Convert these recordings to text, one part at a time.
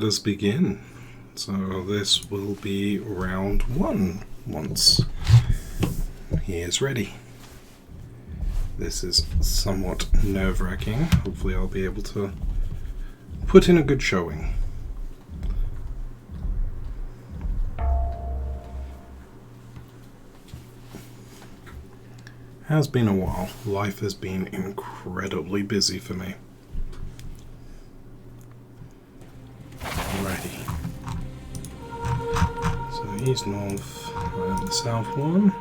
us begin. So this will be round 1 once he is ready. This is somewhat nerve-wracking. Hopefully I'll be able to put in a good showing. Has been a while. Life has been incredibly busy for me. Alrighty. So east, north, and the south one.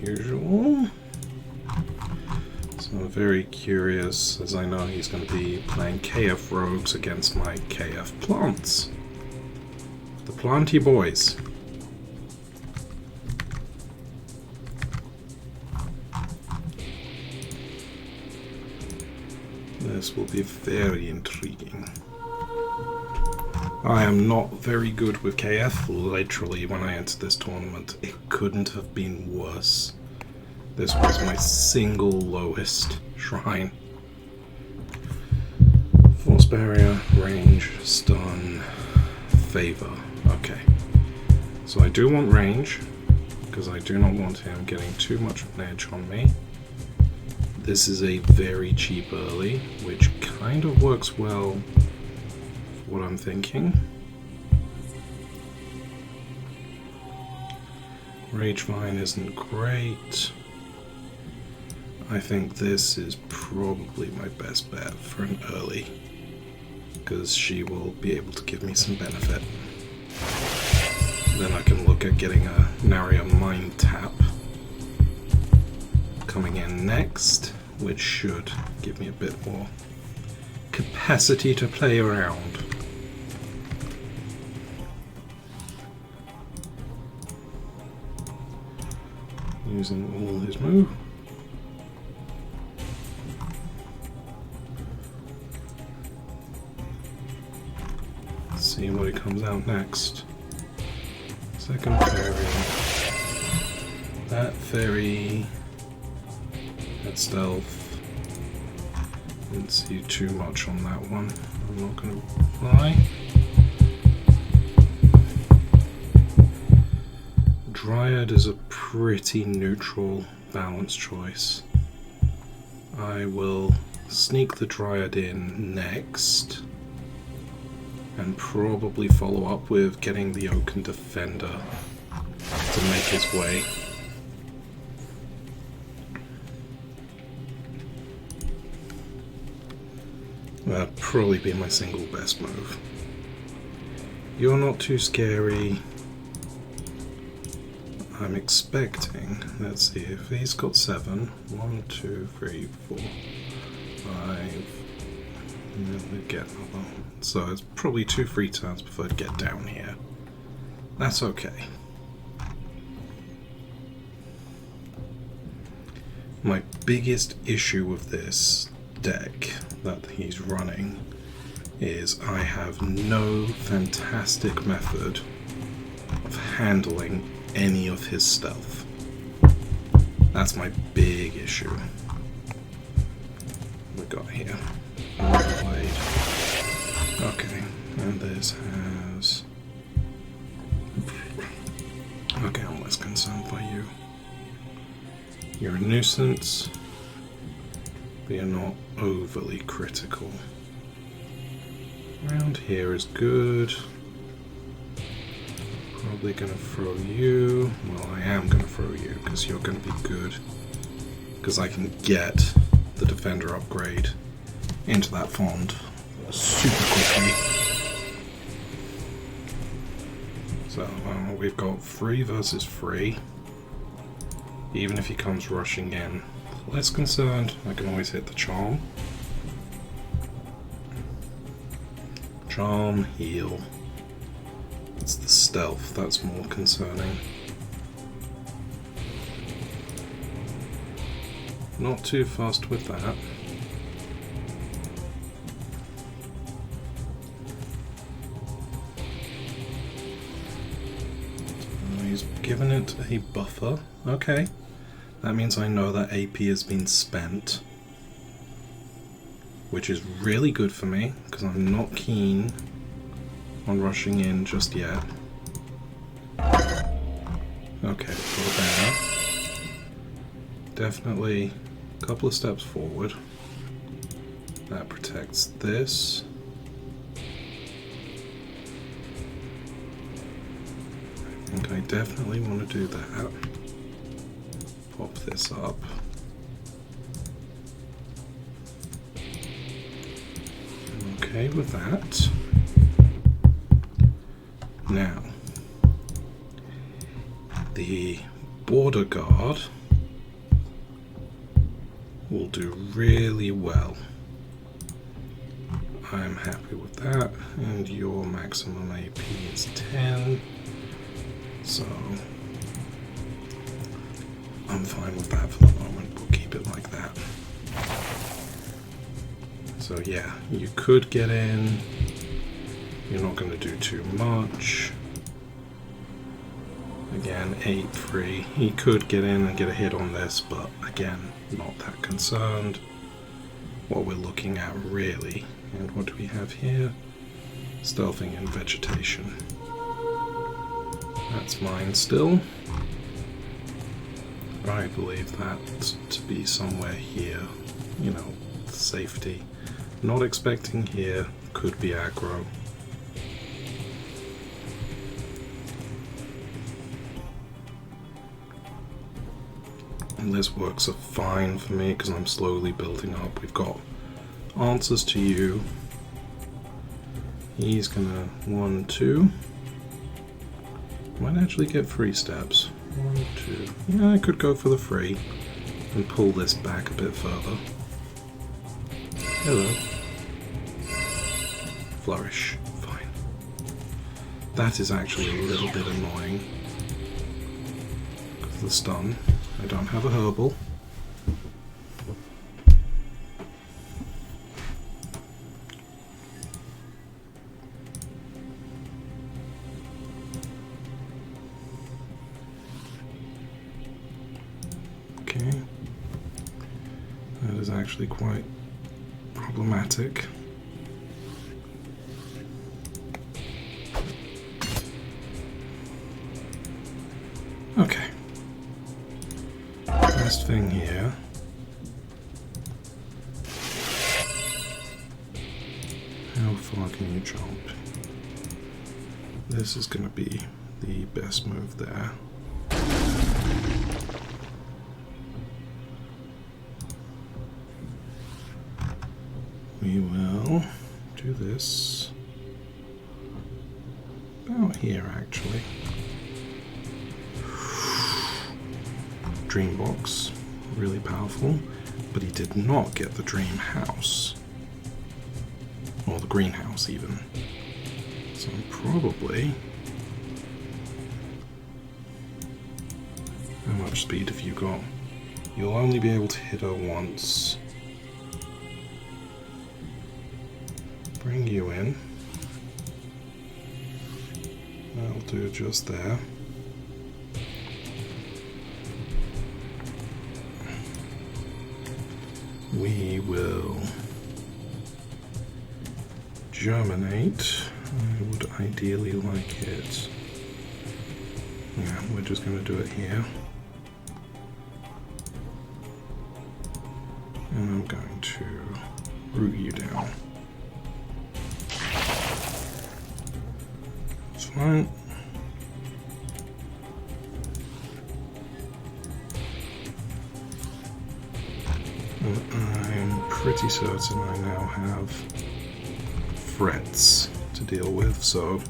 Usual. So I'm very curious, as I know he's going to be playing KF rogues against my KF plants. The planty boys. This will be very intriguing. I am not very good with KF. Literally, when I entered this tournament, it couldn't have been worse. This was my single lowest shrine. Force barrier, range, stun, favor. Okay. So I do want range, because I do not want him getting too much of an edge on me. This is a very cheap early, which kind of works well for what I'm thinking. Rage Vine isn't great. I think this is probably my best bet for an early, because she will be able to give me some benefit. Then I can look at getting a Narya Mind Tap coming in next, which should give me a bit more capacity to play around. Using all his move. Let's see what he comes out next. Second fairy. That fairy. That stealth. Didn't see too much on that one. I'm not going to fly. Dryad is a pretty neutral, balanced choice. I will sneak the Dryad in next, and probably follow up with getting the Oaken Defender to make his way. That'd probably be my single best move. You're not too scary. I'm expecting, let's see, if he's got 7, 1, 2, 3, 4, 5, and then get another. So it's probably 2 free turns before I get down here. That's okay. My biggest issue with this deck that he's running is I have no fantastic method of handling any of his stealth. That's my big issue. What we got here? Blade. Okay, and this has... Okay, I'm less concerned by you. You're a nuisance, but you're not overly critical. Around here is good. Probably going to throw you. Well, I am going to throw you because you're going to be good. Because I can get the Defender upgrade into that font super quickly. So we've got 3 versus 3. Even if he comes rushing in. Less concerned, I can always hit the charm. Charm, heal. It's the stealth that's more concerning. Not too fast with that. He's given it a buffer. Okay. That means I know that AP has been spent. which is really good for me because I'm not keen on rushing in just yet. Okay, got there. Definitely a couple of steps forward. That protects this. I think I definitely want to do that. Pop this up. I'm okay with that. Now, the border guard will do really well. I'm happy with that, and your maximum AP is 10, so I'm fine with that for the moment. We'll keep it like that. So yeah, you could get in. You're not going to do too much. Again, 8-3. He could get in and get a hit on this, but again, not that concerned. What we're looking at really, and what do we have here? Stealthing in vegetation. That's mine still. I believe that to be somewhere here, you know, safety. Not expecting here, could be aggro. And this works fine for me because I'm slowly building up. We've got answers to you. He's gonna 1, 2. Might actually get 3 steps. 1, 2. Yeah, I could go for the 3 and pull this back a bit further. Hello. Flourish. Fine. That is actually a little bit annoying. Because of the stun. I don't have a herbal. Okay. That is actually quite problematic. Okay. Last thing here. How far can you jump? This is going to be the best move there. We will do this about here actually. Dream box, really powerful, but he did not get the dream house, or the greenhouse even. So probably, how much speed have you got? You'll only be able to hit her once. Bring you in. That'll do just there. We will germinate. I would ideally like it. Yeah, we're just going to do it here. And I'm going to root you down. It's fine. I'm pretty certain I now have threats to deal with, so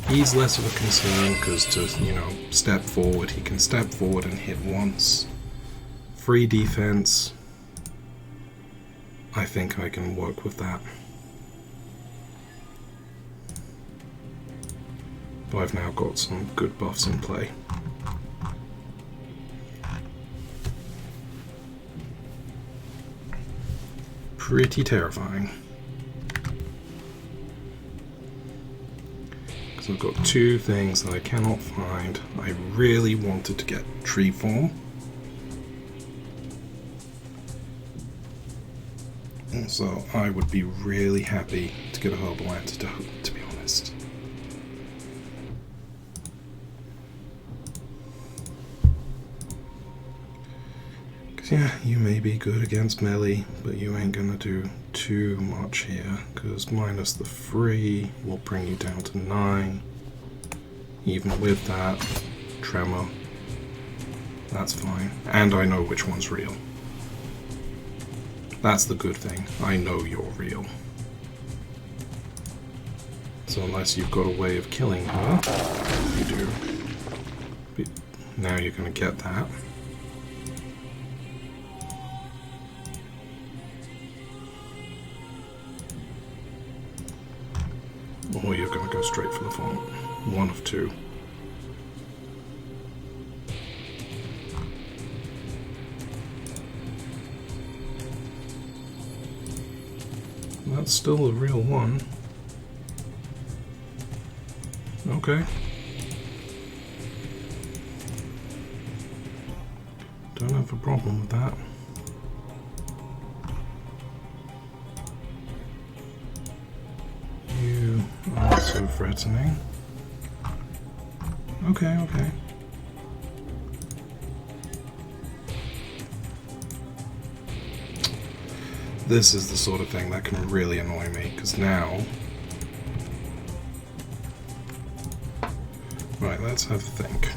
he's less of a concern because to, you know, step forward, he can step forward and hit once. Free defense, I think I can work with that. But I've now got some good buffs in play. Pretty terrifying. Because I've got two things that I cannot find. I really wanted to get tree form. So I would be really happy to get a herbal antidote, to be honest. Because yeah, you may be good against melee, but you ain't gonna do too much here, because minus the 3 will bring you down to 9. Even with that, tremor, that's fine. And I know which one's real. That's the good thing. I know you're real. So unless you've got a way of killing her, you do. But now you're going to get that. Or you're going to go straight for the font. One of two. That's still a real one. Okay. Don't have a problem with that. You are so threatening. Okay, okay. This is the sort of thing that can really annoy me, because now... Right, let's have a think.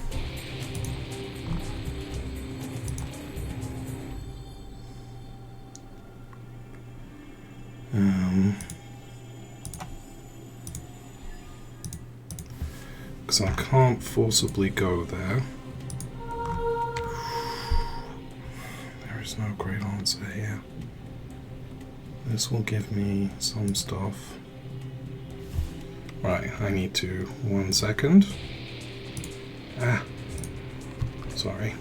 Because I can't forcibly go there. There is no great answer here. This will give me some stuff. Right, I need to... 1 second. Ah. Sorry.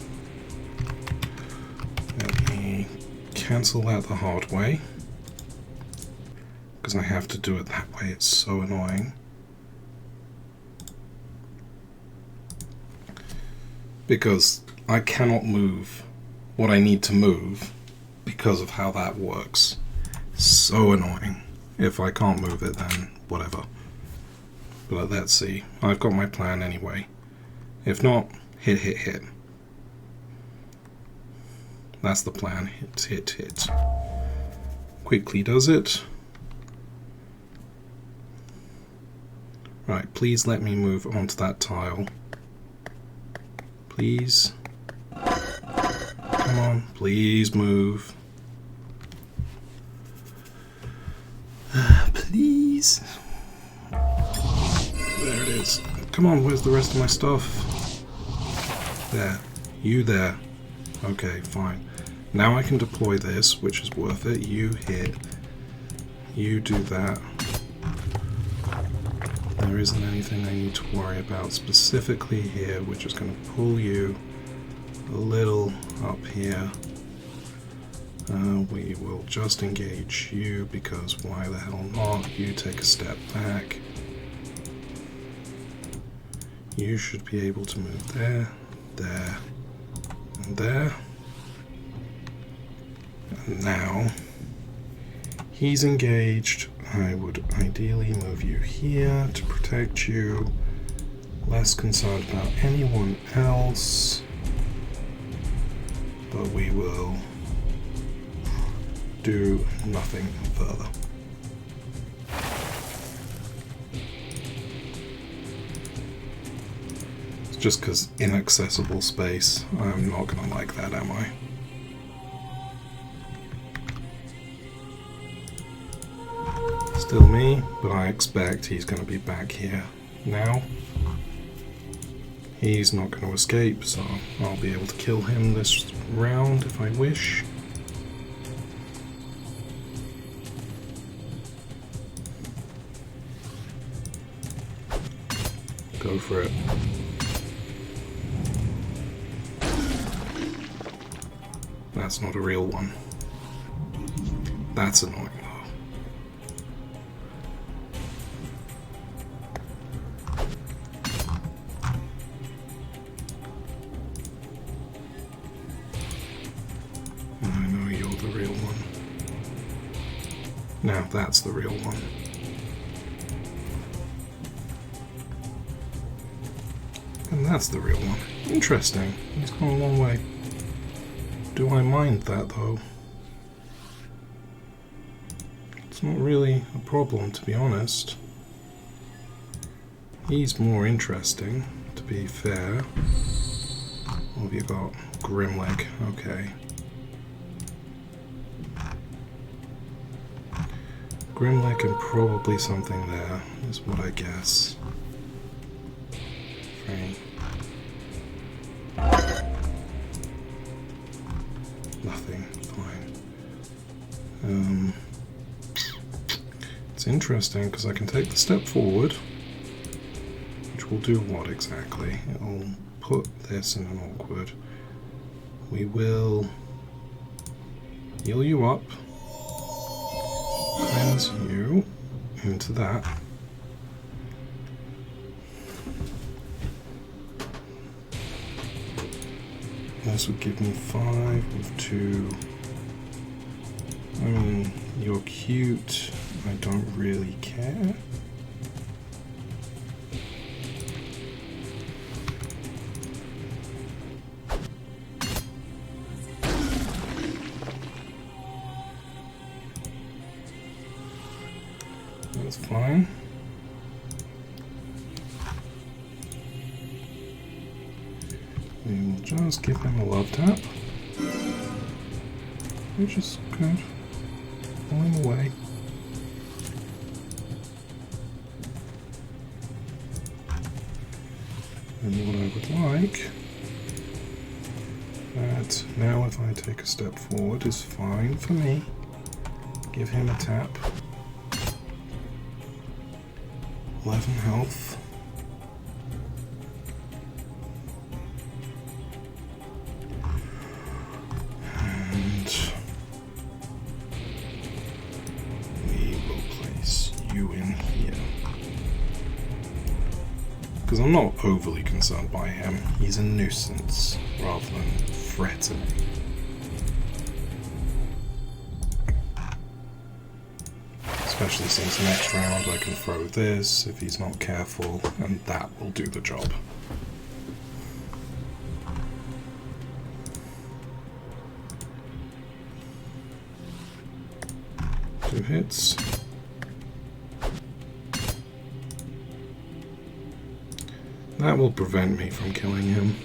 Let me cancel that the hard way. Because I have to do it that way, it's so annoying. Because I cannot move what I need to move because of how that works. So annoying. If I can't move it, then whatever. But let's see. I've got my plan anyway. If not, hit, hit, hit. That's the plan. Hit, hit, hit. Quickly does it. Right, please let me move onto that tile. Please. Come on, please move. Please. There it is. Come on, where's the rest of my stuff? There. You there. Okay, fine. Now I can deploy this, which is worth it. You hit. You do that. There isn't anything I need to worry about specifically here, which is going to pull you a little up here. We will just engage you because why the hell not? You take a step back. You should be able to move there, there, and there. And now he's engaged. I would ideally move you here to protect you. Less concerned about anyone else. But we will do nothing further. It's just because inaccessible space. I'm not going to like that, am I? Still me, but I expect he's going to be back here now. He's not going to escape, so I'll be able to kill him this round if I wish. Go for it. That's not a real one. That's annoying. Now that's the real one. And that's the real one. Interesting. He's gone a long way. Do I mind that though? It's not really a problem, to be honest. He's more interesting, to be fair. What have you got? Grimleg. Okay. Grimleg and probably something there, is what I guess. Right. Nothing. Fine. It's interesting because I can take the step forward, which will do what exactly? It'll put this in an awkward. We will heal you up, cleanse you into that. This would give me 5 with 2. I mean, you're cute. I don't really care. That's fine. We will just give him a love tap, which is good. Pulling away. And what I would like, that now if I take a step forward is fine for me. Give him a tap. 11 health. And we will place you in here. Because I'm not overly concerned by him. He's a nuisance rather than threatening. Especially since next round I can throw this if he's not careful, and that will do the job. Two hits. That will prevent me from killing him.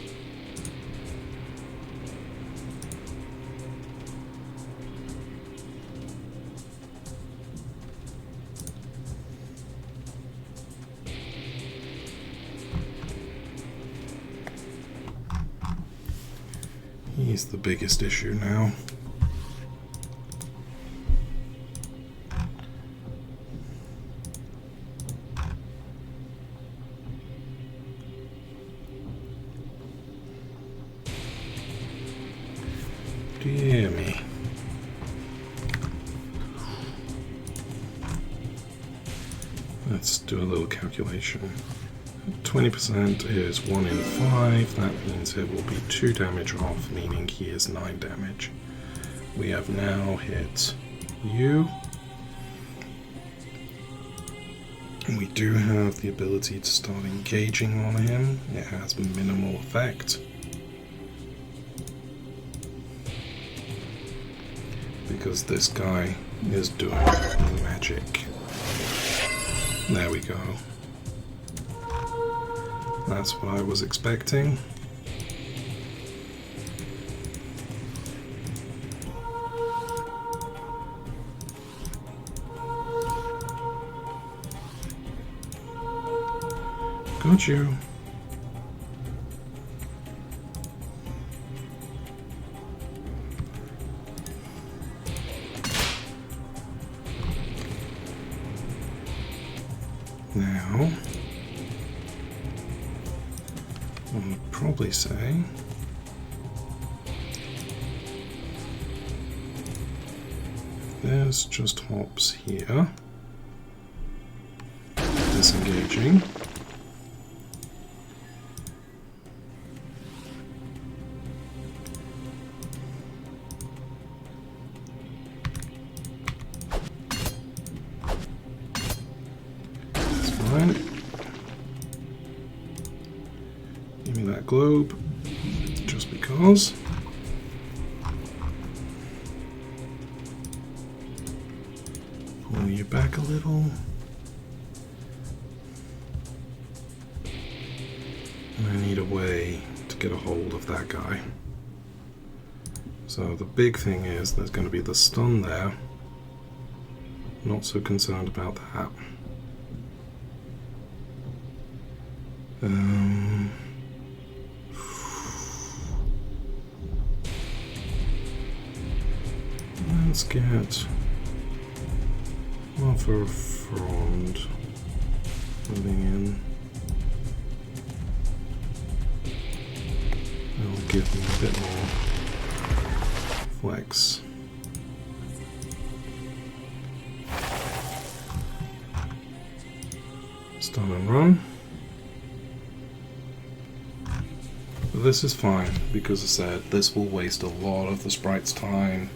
He's the biggest issue now. Dear me. Let's do a little calculation. 20% is 1 in 5, that means it will be 2 damage off, meaning he is 9 damage. We have now hit you. We do have the ability to start engaging on him. It has minimal effect. Because this guy is doing magic. There we go. That's what I was expecting. Got you. Now, I would probably say there's just hops here, disengaging. globe, just because. Pull you back a little. And I need a way to get a hold of that guy. So the big thing is there's going to be the stun there. Not so concerned about that. Let's get Arthur Frond moving in. That'll give me a bit more flex. Stun and run. But this is fine, because I said this will waste a lot of the sprite's time,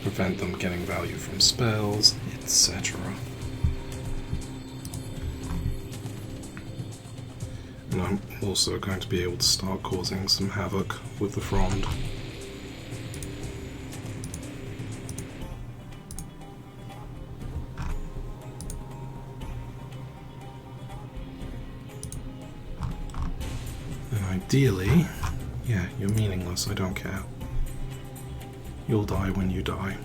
prevent them getting value from spells, etc. And I'm also going to be able to start causing some havoc with the Frond. Ideally, yeah, you're meaningless, I don't care. You'll die when you die.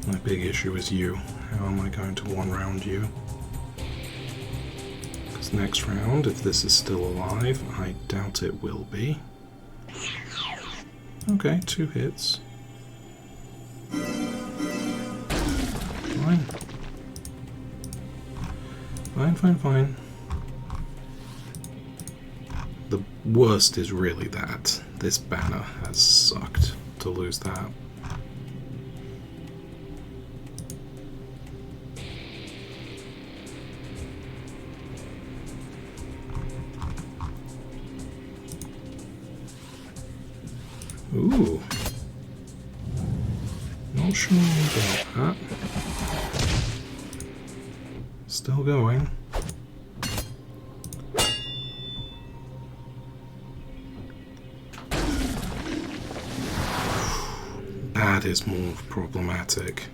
My big issue is you. How am I going to one-round you? Because next round, if this is still alive, I doubt it will be. Okay, 2 hits. Fine. Fine. The worst is really that this banner has sucked to lose that. Ooh. Not sure about that. Still going. That is more problematic.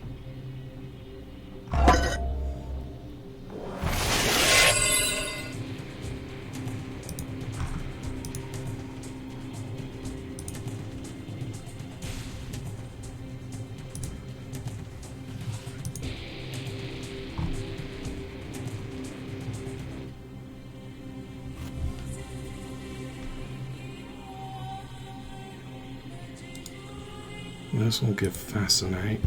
This will give Fascinate.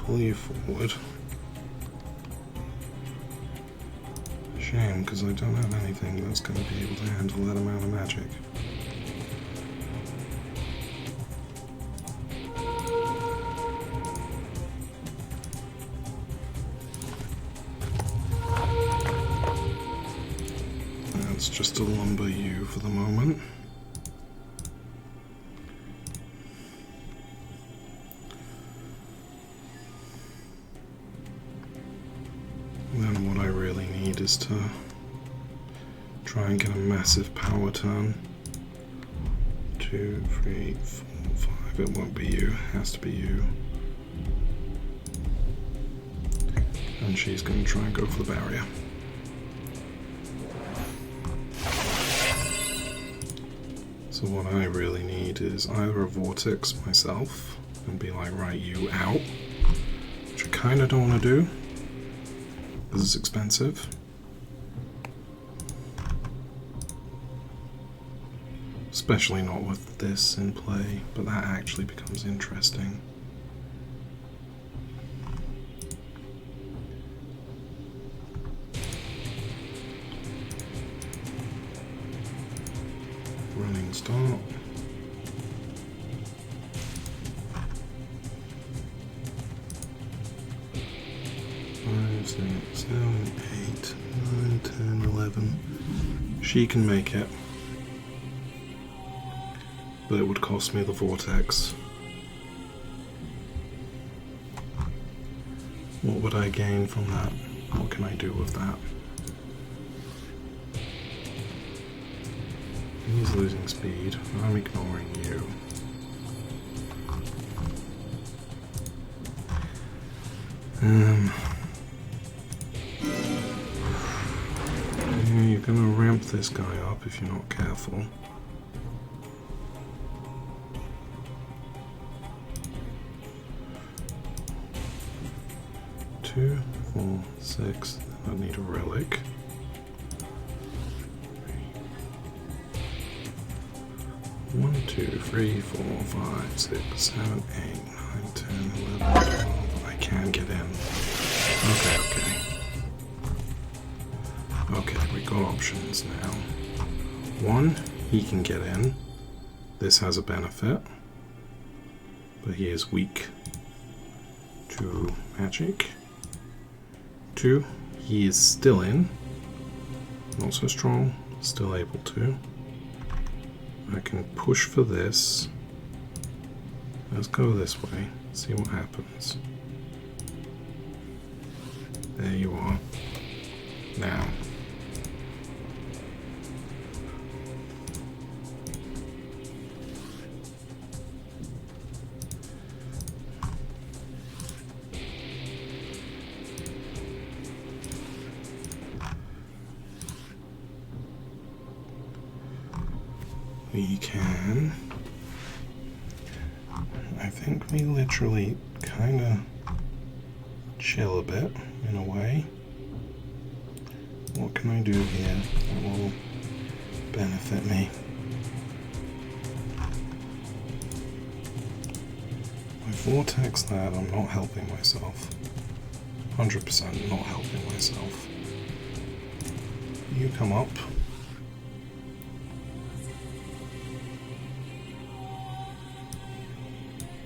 Pull you forward. Shame, because I don't have anything that's going to be able to handle that amount of magic. That's just a lumber you for the moment. Then what I really need is to try and get a massive power turn. 2, 3, 4, 5. It won't be you. It has to be you. And she's going to try and go for the barrier. So what I really need is either a vortex myself and be like, right, you out. Which I kind of don't want to do. This is expensive. Especially not with this in play, but that actually becomes interesting. Clean start. Five, 6, 7, 8, 9, 10, 11. She can make it. But it would cost me the vortex. What would I gain from that? What can I do with that? He's losing speed. I'm ignoring you. Yeah, you're gonna ramp this guy up if you're not careful. Two, 4, 6. I need a relic. 1, 2, 3, 4, 5, 6, 7, 8, 9, 10, 11, 12. I can get in. Okay. Okay, we got options now. 1, he can get in. This has a benefit. But he is weak to magic. 2, he is still in. Not so strong, still able to. I can push for this. Let's go this way, see what happens. There you are. Now. We can, I think we literally kind of chill a bit in a way. What can I do here that will benefit me? My vortex that I'm not helping myself. 100% not helping myself. You come up.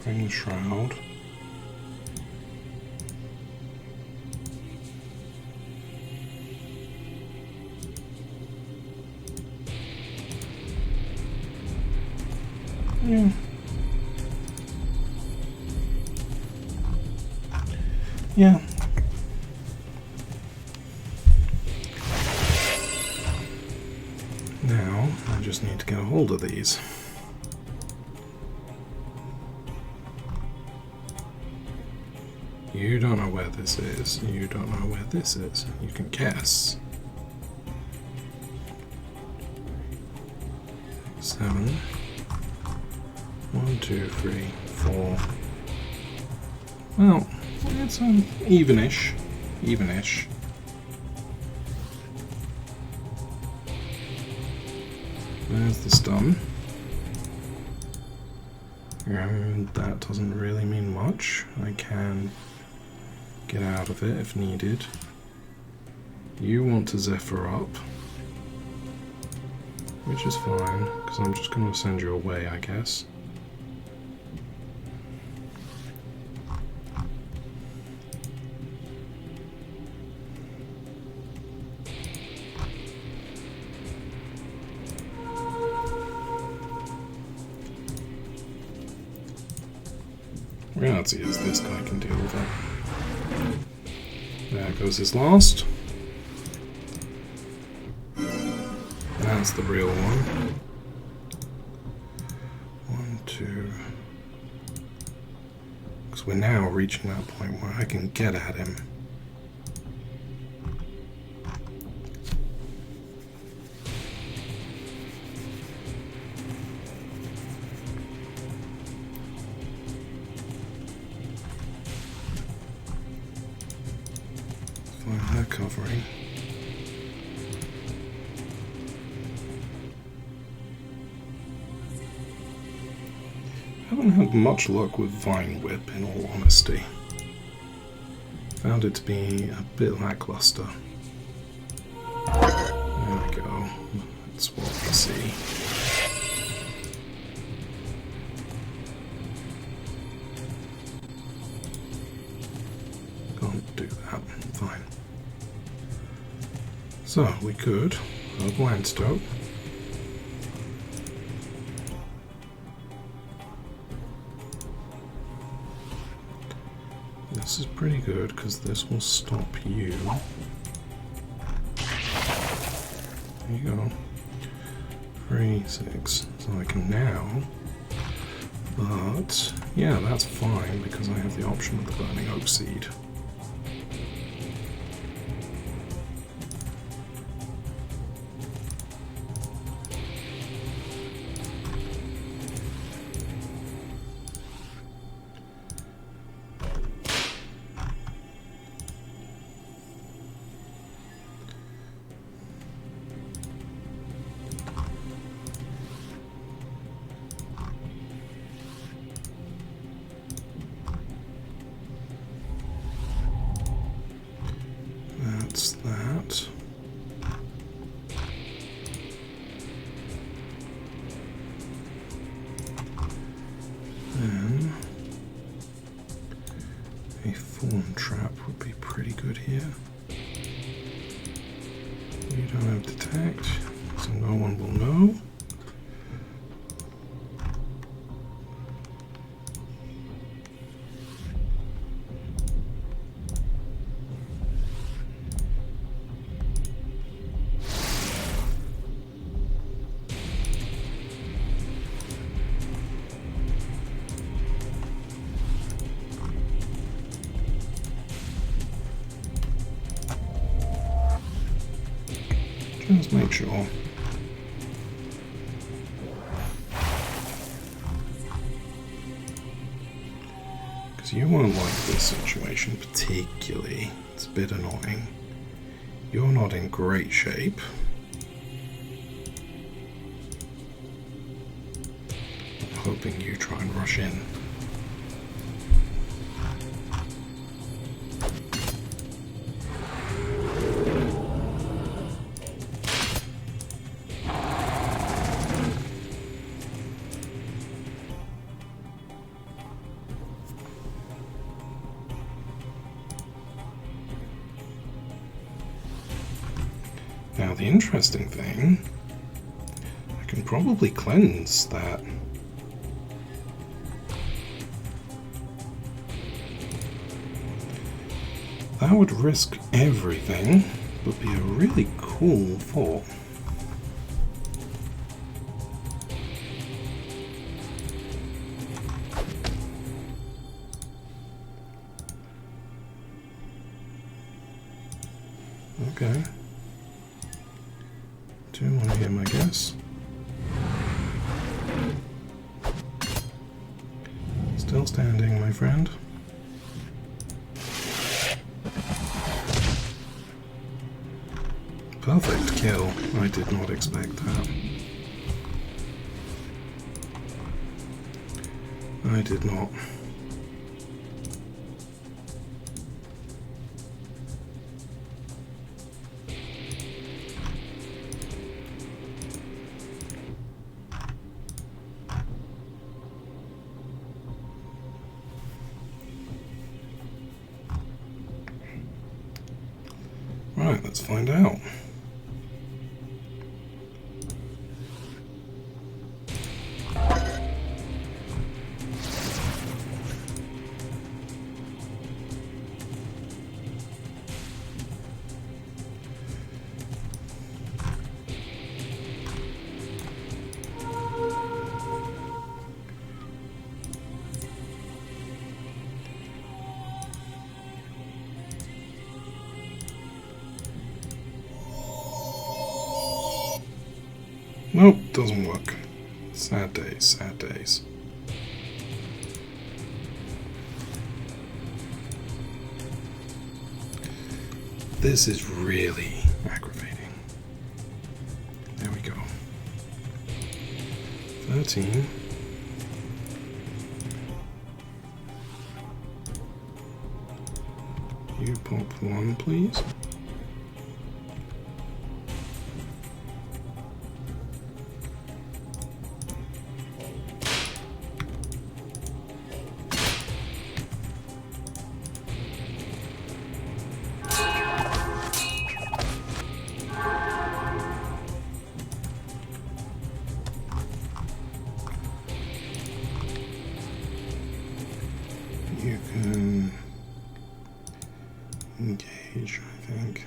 Bring the shroud. Yeah. Yeah. Now, I just need to get a hold of these. You don't know where this is. You don't know where this is. You can guess. 7. 1, 2, 3, 4. Well, it's evenish. Evenish. There's the stun. And that doesn't really mean much. I can get out of it if needed. You want to Zephyr up, which is fine, because I'm just going to send you away, I guess. Reality is this guy can deal with it. There goes his last. That's the real one. 1, 2. Because we're now reaching that point where I can get at him. Find her covering. I haven't had much luck with Vine Whip, in all honesty. Found it to be a bit lackluster. There we go. That's what we see. can't do that. Fine. So we could Landstope. This is pretty good because this will stop you. There you go. 3, 6. So I can now. But yeah, that's fine because I have the option of the Burning Oak Seed. That. Then a Thorn Trap would be pretty good here. You don't have Detect, so no one will know. Just make sure. Because you won't like this situation particularly. It's a bit annoying. You're not in great shape. I'm hoping you try and rush in. Now the interesting thing, I can probably cleanse that. That would risk everything, but be a really cool thought. Okay. 2 on him, I guess. Still standing, my friend. Perfect kill. I did not expect that. I did not. Right, let's find out. Nope, doesn't work. Sad days, sad days. This is really aggravating. There we go. 13. You pop 1, please. engage, I think.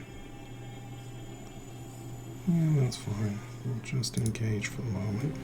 Yeah, that's fine. We'll just engage for the moment.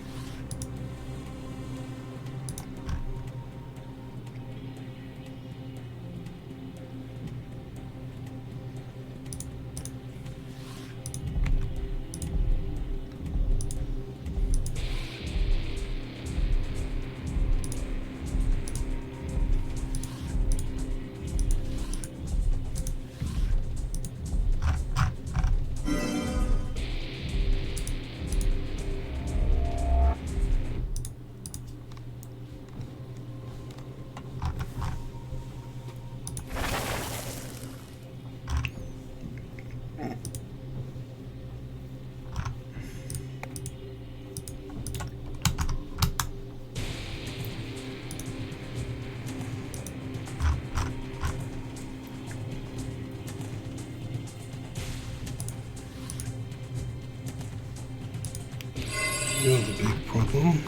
You're the big problem.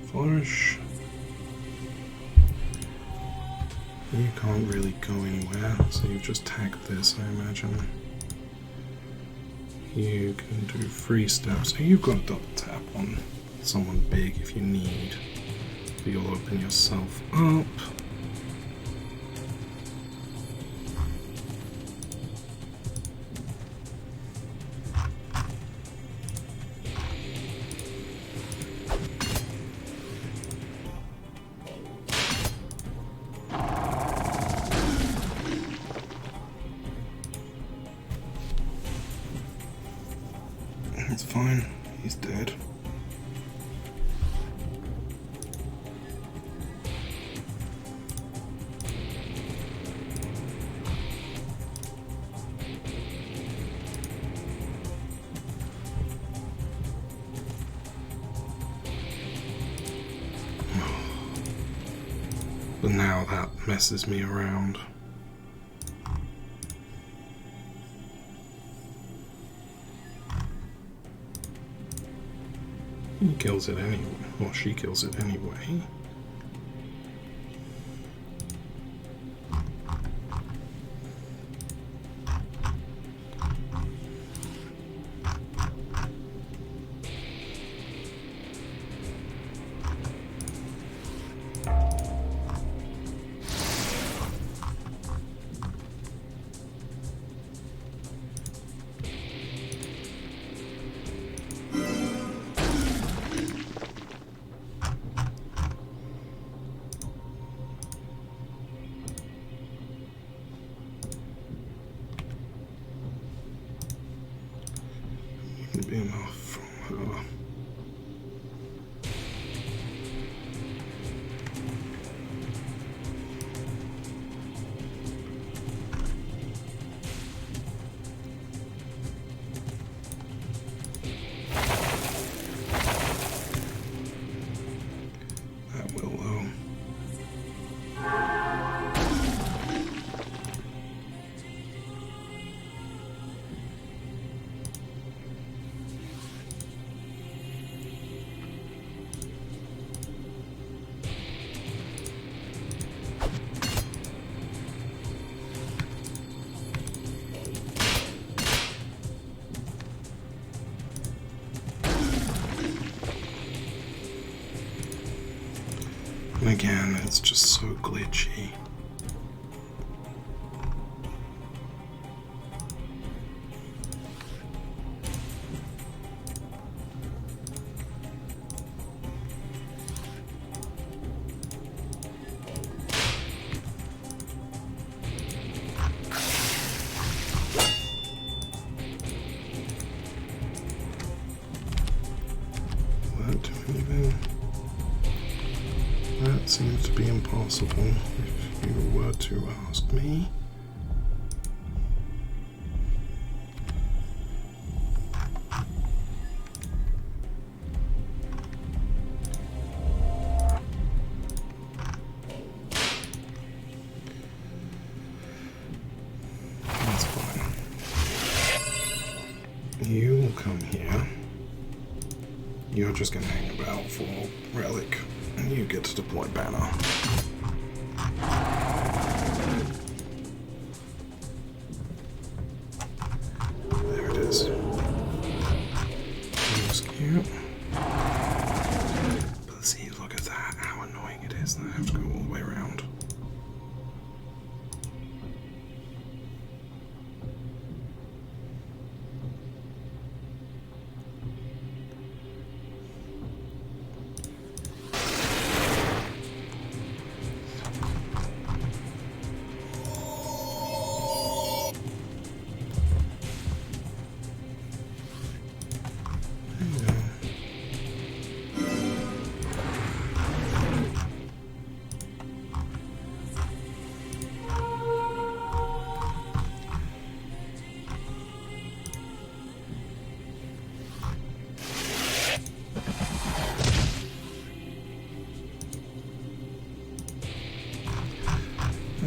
Flourish. You can't really go anywhere, so you've just tagged this, I imagine. You can do 3 steps, so you've got a double tap on someone big if you need, but you'll open yourself up. It's fine, he's dead. But now that messes me around. He kills it anyway, or she kills it anyway. Be enough from her. That will though. And again, it's just so glitchy. Will that do anything? That seems to be impossible, if you were to ask me. That's fine. You will come here. You're just going to hang about for Relic. And you get to deploy Banner.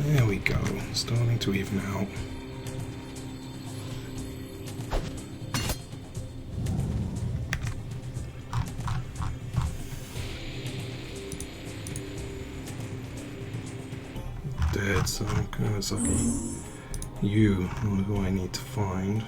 There we go, starting to even out. Dead, so I'm kind of sucky. You are who I need to find.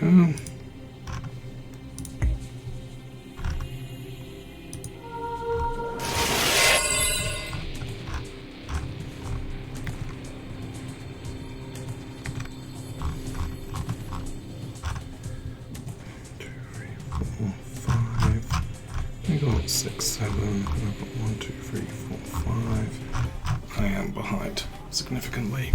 Go. I got 6, 7. I've got 1, 2, 3, 4, 5. I am behind significantly.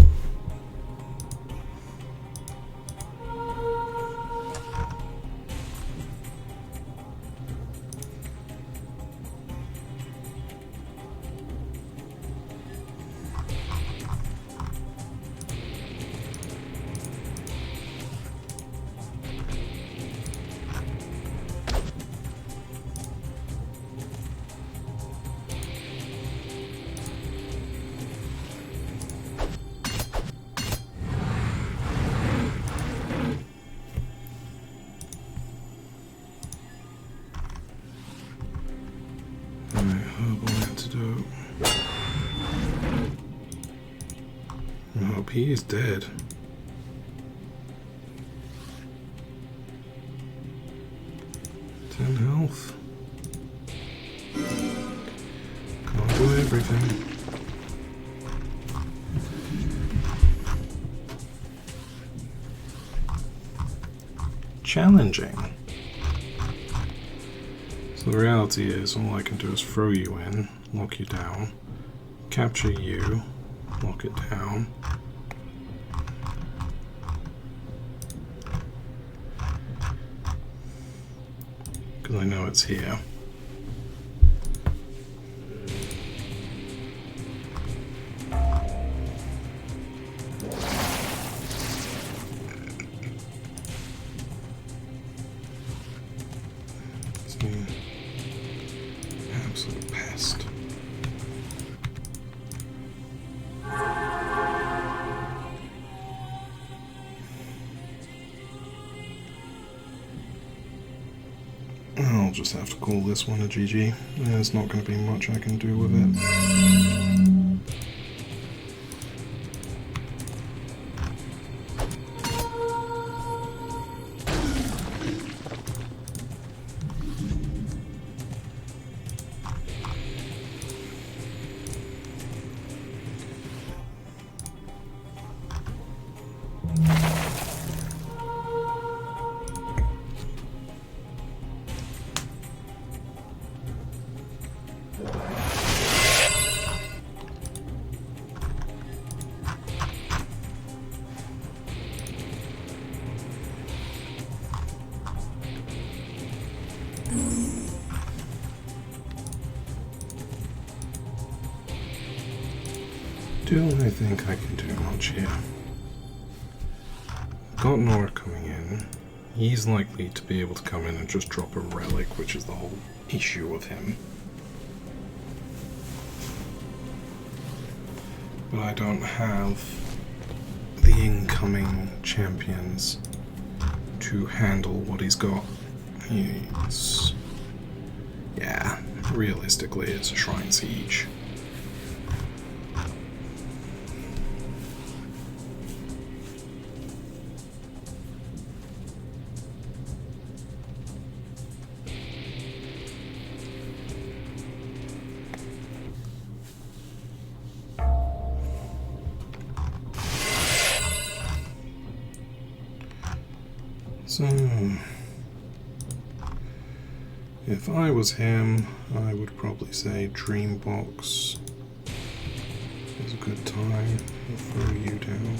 Nope, he is dead. Health. Can't do everything. Challenging. So the reality is all I can do is throw you in, lock you down, capture you, lock it down. I know it's here. It's an absolute pest. I'll just have to call this one a GG. There's not going to be much I can do with it. Do I think I can do much here? Got Nora coming in. He's likely to be able to come in and just drop a relic, which is the whole issue with him. But I don't have the incoming champions to handle what he's got. He's... yeah, realistically it's a Shrine Siege. So, if I was him, I would probably say Dreambox is a good time. I'll throw you down.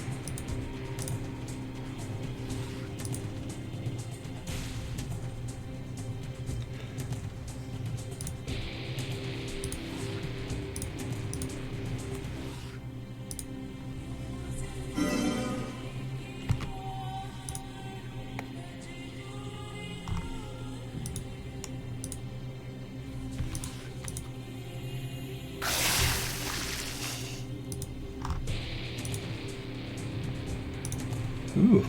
Ooh.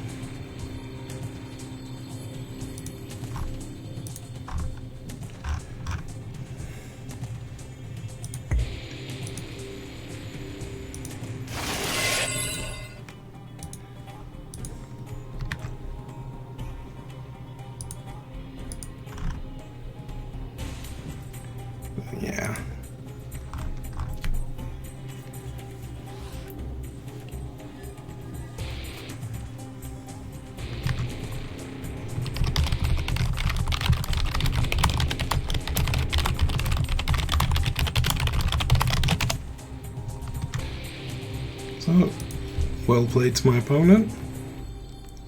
Yeah. So, well played to my opponent.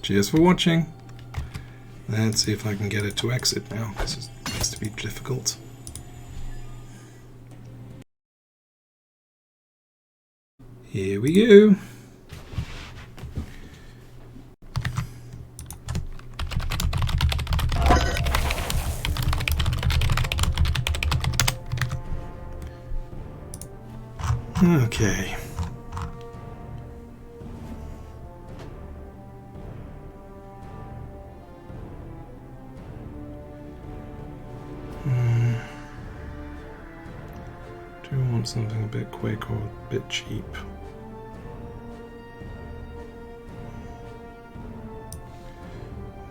Cheers for watching. Let's see if I can get it to exit now, because it has to be difficult. Here we go. Okay. Do I want something a bit quick or a bit cheap?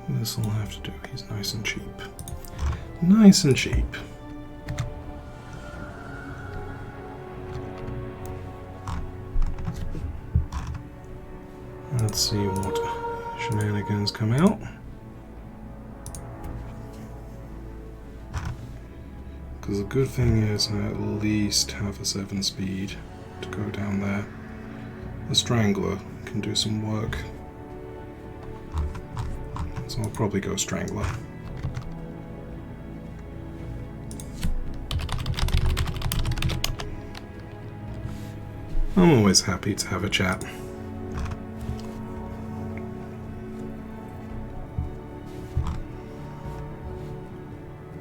This will have to do. He's nice and cheap. Nice and cheap. Let's see what shenanigans come out. Because the good thing is I at least have a 7 speed to go down there. The Strangler can do some work. So I'll probably go Strangler. I'm always happy to have a chat.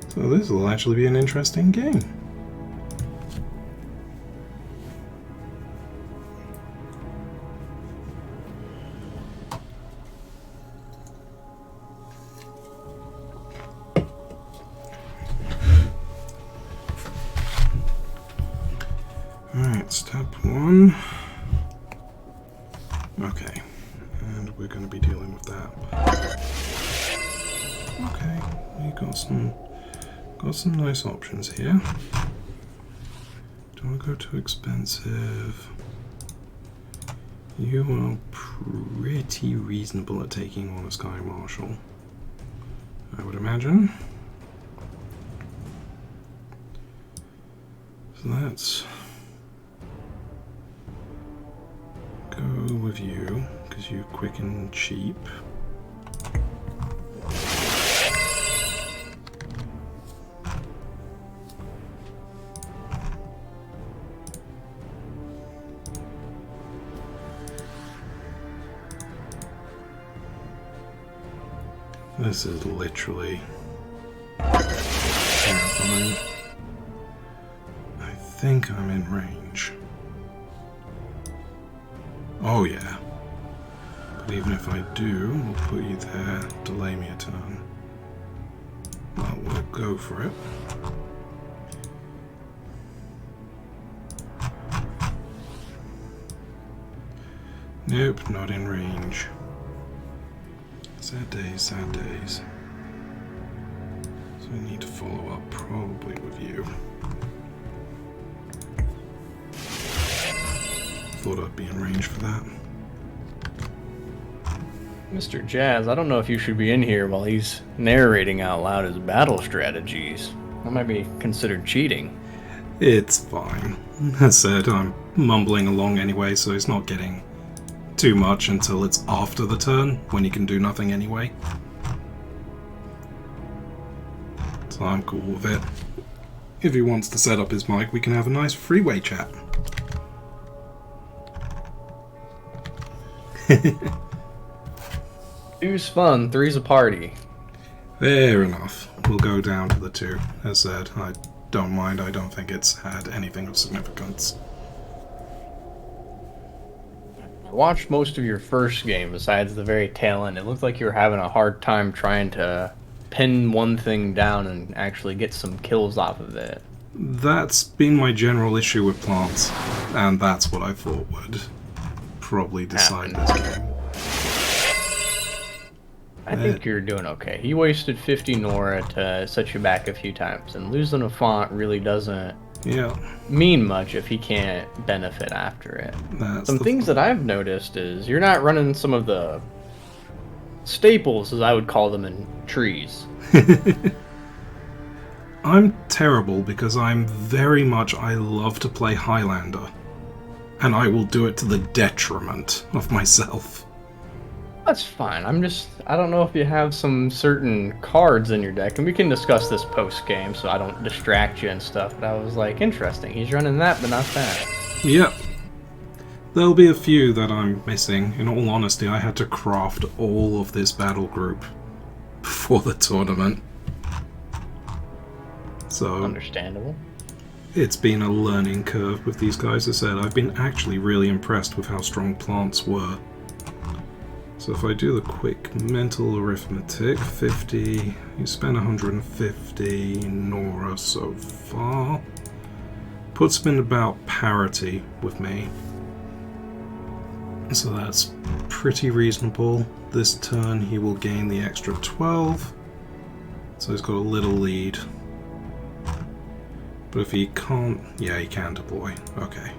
So this will actually be an interesting game. Alright, step 1. Okay, and we're going to be dealing with that. Okay, we got some nice options here. Don't want to go too expensive. You are pretty reasonable at taking on a Sky Marshal, I would imagine. So let's go with you, because you're quick and cheap. This is literally terrifying. I think I'm in range. Oh yeah. But even if I do, we'll put you there, delay me a turn. Well, we'll go for it. Nope, not in range. Sad days, sad days. So I need to follow up probably with you. Thought I'd be in range for that. Mr. Jazz, I don't know if you should be in here while he's narrating out loud his battle strategies. That might be considered cheating. It's fine. As said, I'm mumbling along anyway, so it's not getting too much until it's after the turn, when he can do nothing anyway. So I'm cool with it. If he wants to set up his mic, we can have a nice freeway chat. Two's fun, three's a party. Fair enough. We'll go down to the 2. As said, I don't mind. I don't think it's had anything of significance. I watched most of your first game besides the very tail end. It looked like you were having a hard time trying to pin one thing down and actually get some kills off of it. That's been my general issue with plants, and that's what I thought would probably decide this game. I think you're doing okay. He wasted 50 Nora to set you back a few times, and losing a font really doesn't mean much if he can't benefit after it. Some things that I've noticed is you're not running some of the staples, as I would call them, in trees. I'm terrible because I love to play Highlander, and I will do it to the detriment of myself. That's fine. I don't know if you have some certain cards in your deck, and we can discuss this post-game so I don't distract you and stuff, but I was like, interesting. He's running that, but not that. Yep. There'll be a few that I'm missing. In all honesty, I had to craft all of this battle group before the tournament. So understandable. It's been a learning curve with these guys. As I said, I've been actually really impressed with how strong plants were. So if I do the quick mental arithmetic, 50, you spent 150 Nora so far. Puts him in about parity with me. So that's pretty reasonable. This turn he will gain the extra 12. So he's got a little lead. But if he can't... yeah, he can deploy. Okay.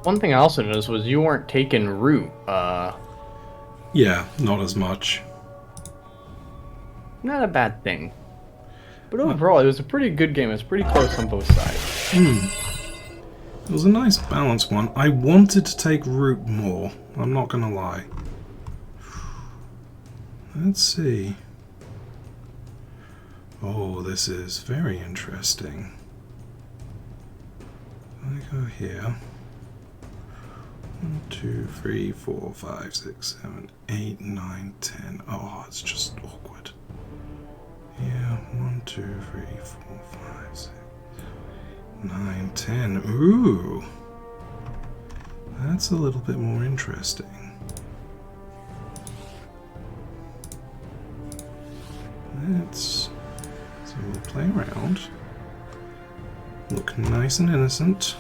One thing I also noticed was you weren't taking root. Yeah, not as much. Not a bad thing. But overall, it was a pretty good game. It was pretty close on both sides. It was a nice balanced one. I wanted to take root more. I'm not going to lie. Let's see. Oh, this is very interesting. I go here. 1, 2, 3, 4, 5, 6, 7, 8, 9, 10. Oh, it's just awkward. Yeah, 1, 2, 3, 4, 5, 6, 9, 10. Ooh! That's a little bit more interesting. So we'll play around. Look nice and innocent.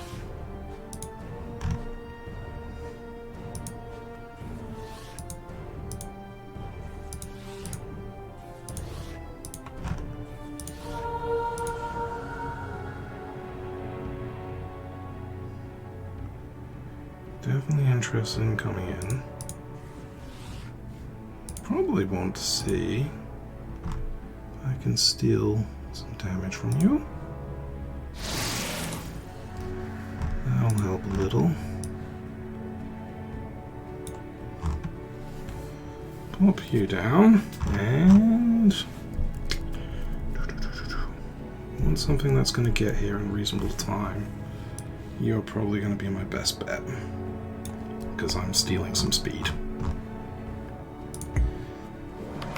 Definitely interested in coming in. Probably want to see if I can steal some damage from you. That'll help a little. Pop you down, and want something that's going to get here in reasonable time. you're probably going to be my best bet. Because I'm stealing some speed.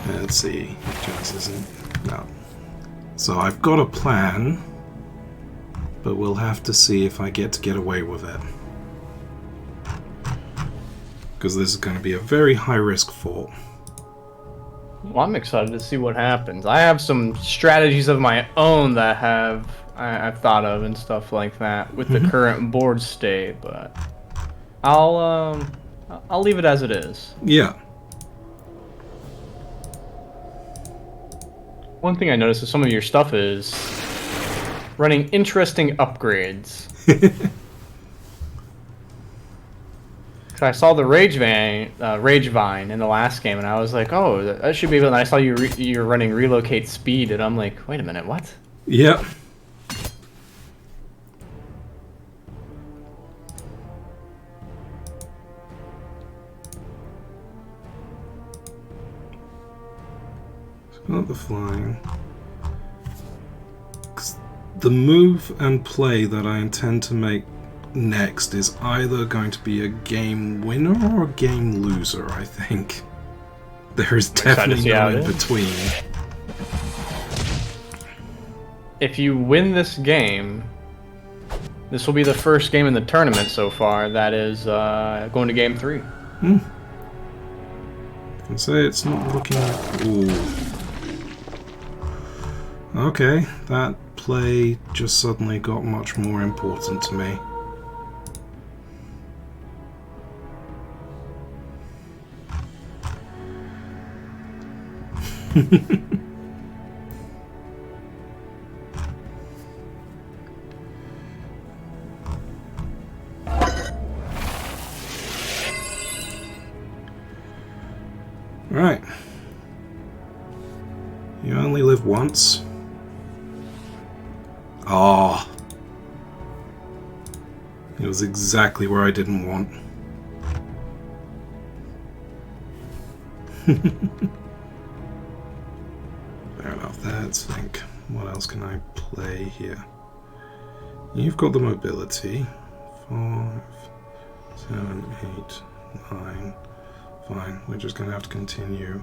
Let's see. Jones isn't. No. So I've got a plan. But we'll have to see if I get away with it. Because this is going to be a very high-risk fort. Well, I'm excited to see what happens. I have some strategies of my own that I've thought of and stuff like that with the current board state, but I'll leave it as it is. Yeah. One thing I noticed is some of your stuff is running interesting upgrades. I saw the Rage Vine in the last game, and I was like, "Oh, that should be able." And I saw you're running Relocate Speed, and I'm like, "Wait a minute, what?" Yep. Not the flying. The move and play that I intend to make next is either going to be a game winner or a game loser, I think. There is definitely no in between. If you win this game, this will be the first game in the tournament so far that is going to game 3. I can say it's not looking... Ooh. Okay, that play just suddenly got much more important to me. Right. You only live once. Oh. It was exactly where I didn't want. Fair enough, let's think. What else can I play here? You've got the mobility. 5, 7, 8, 9. Fine, we're just going to have to continue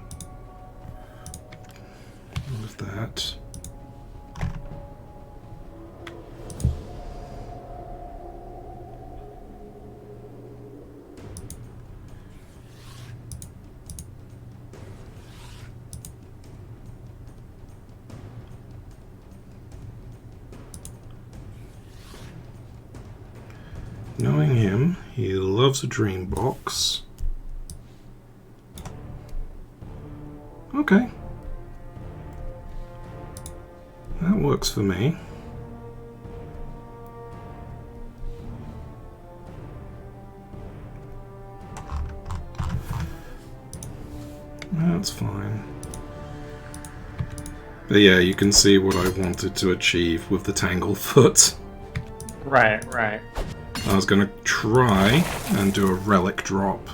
with that. Knowing him, he loves a dream box. Okay. That works for me. That's fine. But yeah, you can see what I wanted to achieve with the Tanglefoot. Right, right. I was going to try and do a relic drop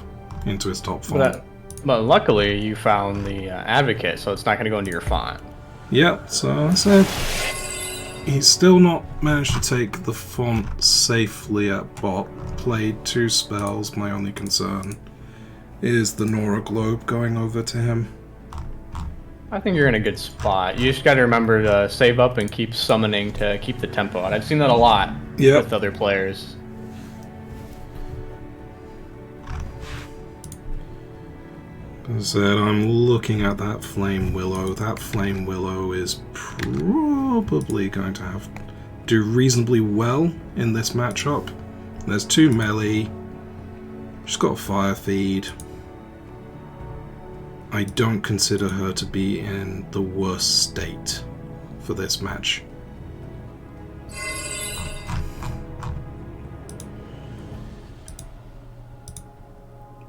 into his top font. But luckily you found the Advocate, so it's not going to go into your font. Yep, so I said he's still not managed to take the font safely at bot. Played 2 spells. My only concern is the Nora Globe going over to him. I think you're in a good spot. You just got to remember to save up and keep summoning to keep the tempo out. I've seen that a lot with other players. As I said, I'm looking at that Flame Willow. That Flame Willow is probably going to do reasonably well in this matchup. There's 2 melee. She's got a fire feed. I don't consider her to be in the worst state for this match.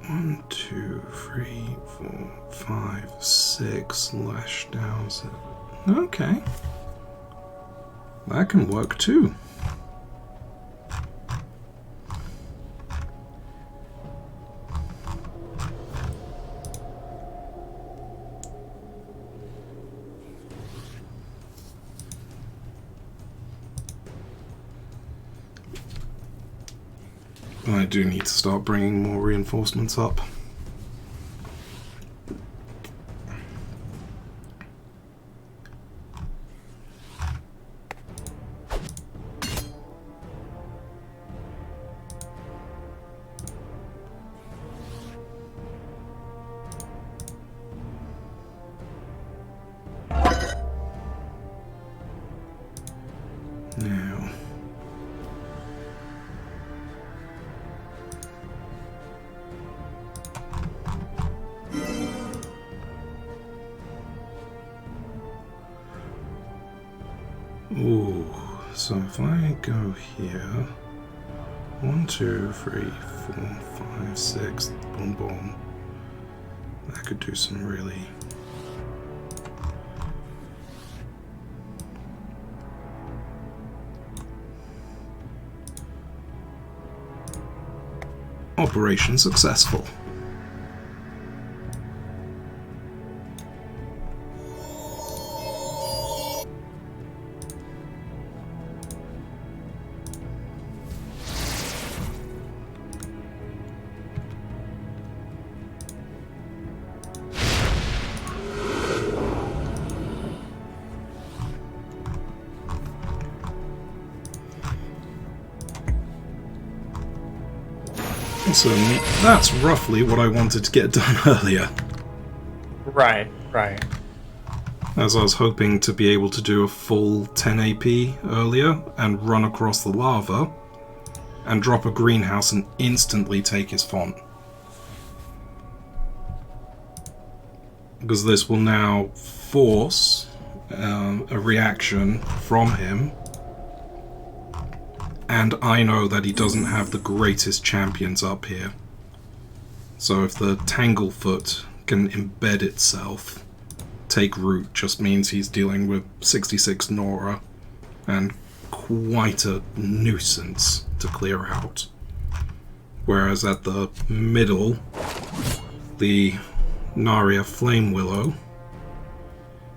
One, 2, 3, 4, 5, 6 lash down. Okay. That can work too. I do need to start bringing more reinforcements up. Now, ooh, so if I go here, 1, 2, 3, 4, 5, 6, boom, boom, that could do some really operation successful. So that's roughly what I wanted to get done earlier. Right, right. As I was hoping to be able to do a full 10 AP earlier and run across the lava and drop a greenhouse and instantly take his font. Because this will now force a reaction from him. And I know that he doesn't have the greatest champions up here. So if the Tanglefoot can embed itself, take root, just means he's dealing with 66 Nora and quite a nuisance to clear out. Whereas at the middle, the Narya Flame Willow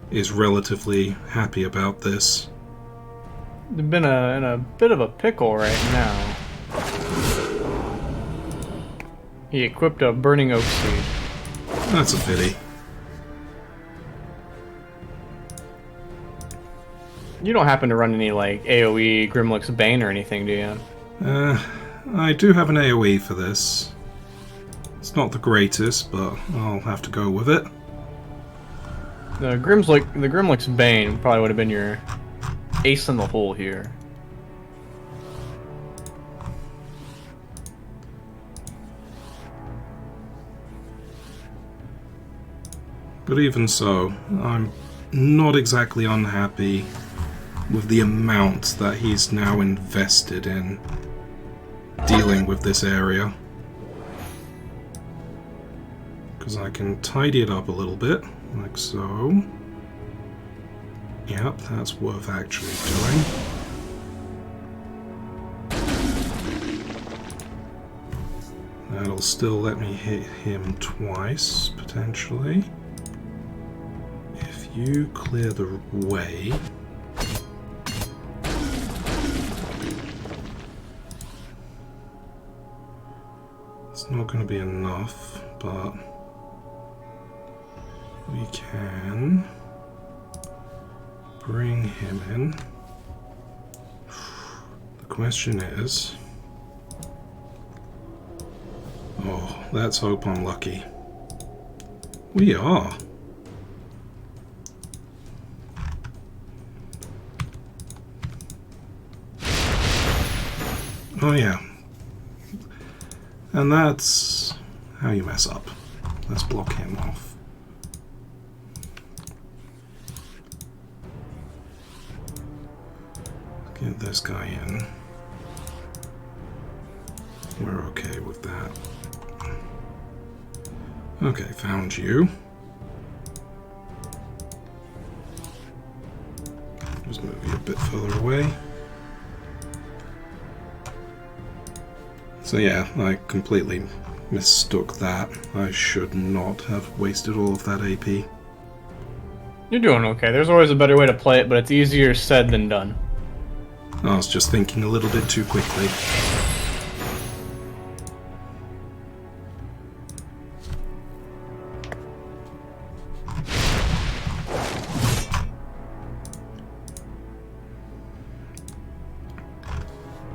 is relatively happy about this. They've been in a bit of a pickle right now. He equipped a Burning Oak Seed. That's a pity. You don't happen to run any, like, AoE Grimlock's Bane or anything, do you? I do have an AoE for this. It's not the greatest, but I'll have to go with it. The Grimlock's Bane probably would have been your ace in the hole here. But even so, I'm not exactly unhappy with the amount that he's now invested in dealing with this area. Because I can tidy it up a little bit, like so. Yep, that's worth actually doing. That'll still let me hit him twice, potentially. If you clear the way... It's not going to be enough, but... we can... bring him in. The question is... oh, let's hope I'm lucky. We are. Oh yeah. And that's how you mess up. Let's block him off. Get this guy in. We're okay with that. Okay, found you. Just move you a bit further away. So yeah, I completely mistook that. I should not have wasted all of that AP. You're doing okay. There's always a better way to play it, but it's easier said than done. I was just thinking a little bit too quickly.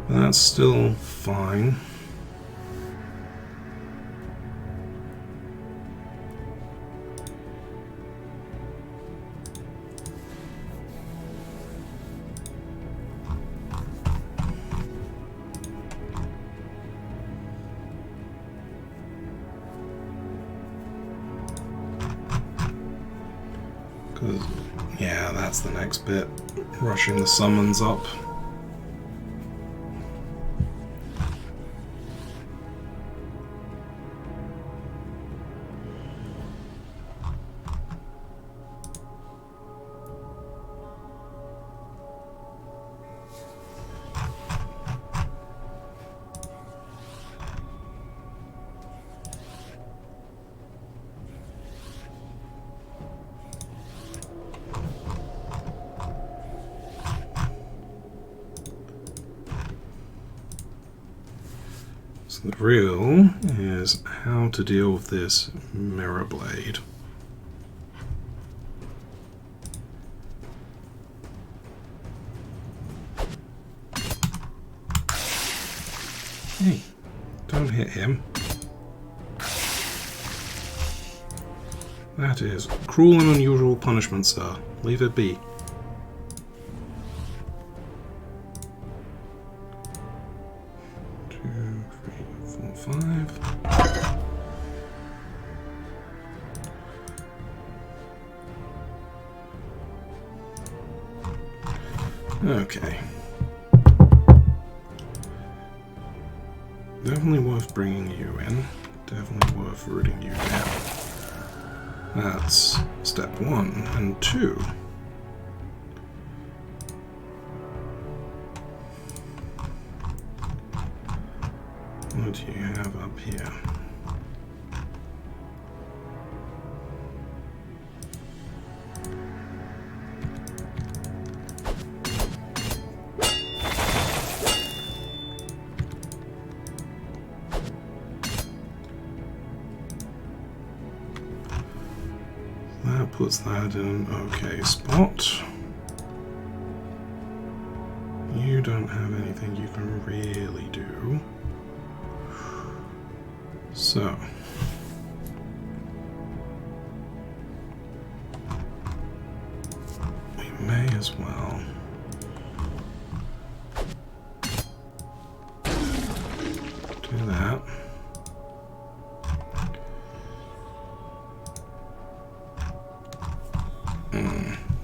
That's still fine. Because, yeah, that's the next bit. Rushing the summons up. So the real is how to deal with this mirror blade. Hey, don't hit him. That is cruel and unusual punishment, sir. Leave it be. Okay. Definitely worth bringing you in. Definitely worth rooting you down. That's step 1 and 2. What do you have up here? That puts that in an okay spot. You don't have anything you can really do. So, we may as well do that.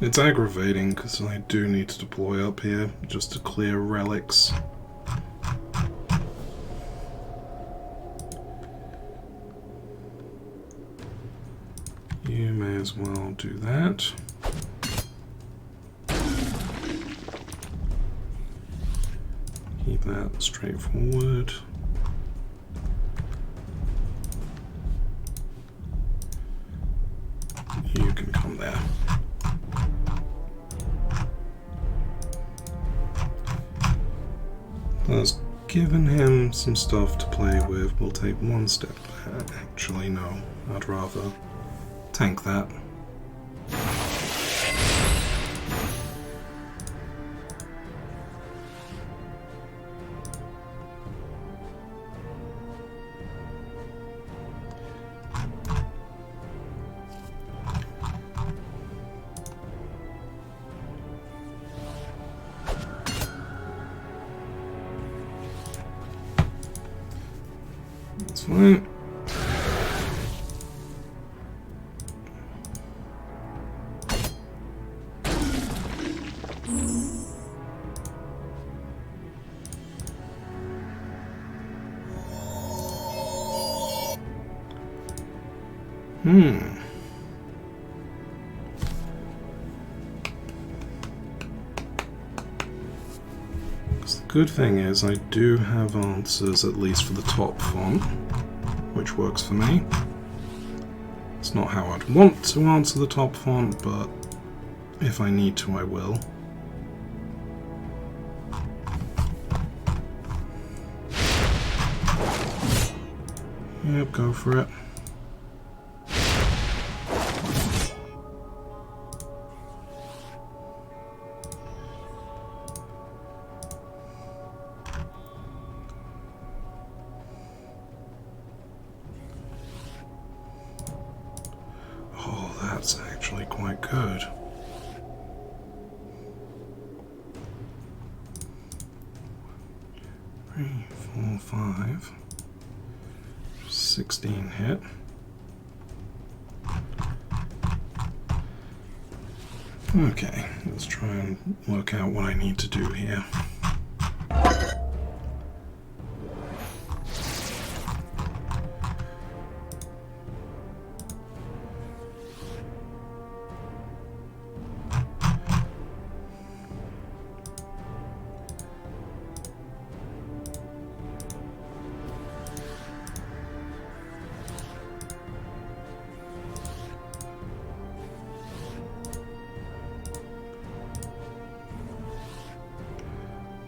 It's aggravating because I do need to deploy up here just to clear relics. You may as well do that. Keep that straightforward. You can come there. That's given him some stuff to play with. We'll take one step back. Actually, no. I'd rather tank that. That's fine. The good thing is I do have answers at least for the top font, which works for me. It's not how I'd want to answer the top font, but if I need to, I will. Yep, go for it. 3, 4, 5. 16 hit. Okay, let's try and work out what I need to do here.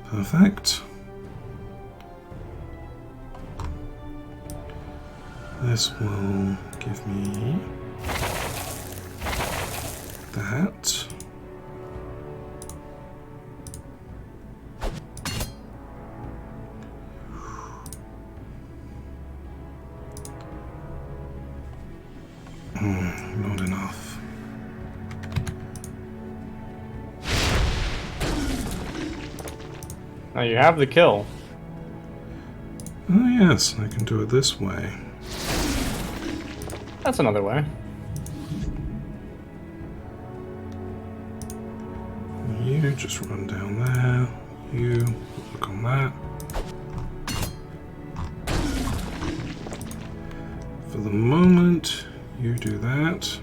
Perfect. This will give me that. Not enough. Now you have the kill. Oh yes, I can do it this way. That's another way. You just run down there. You look on that. For the moment, you do that.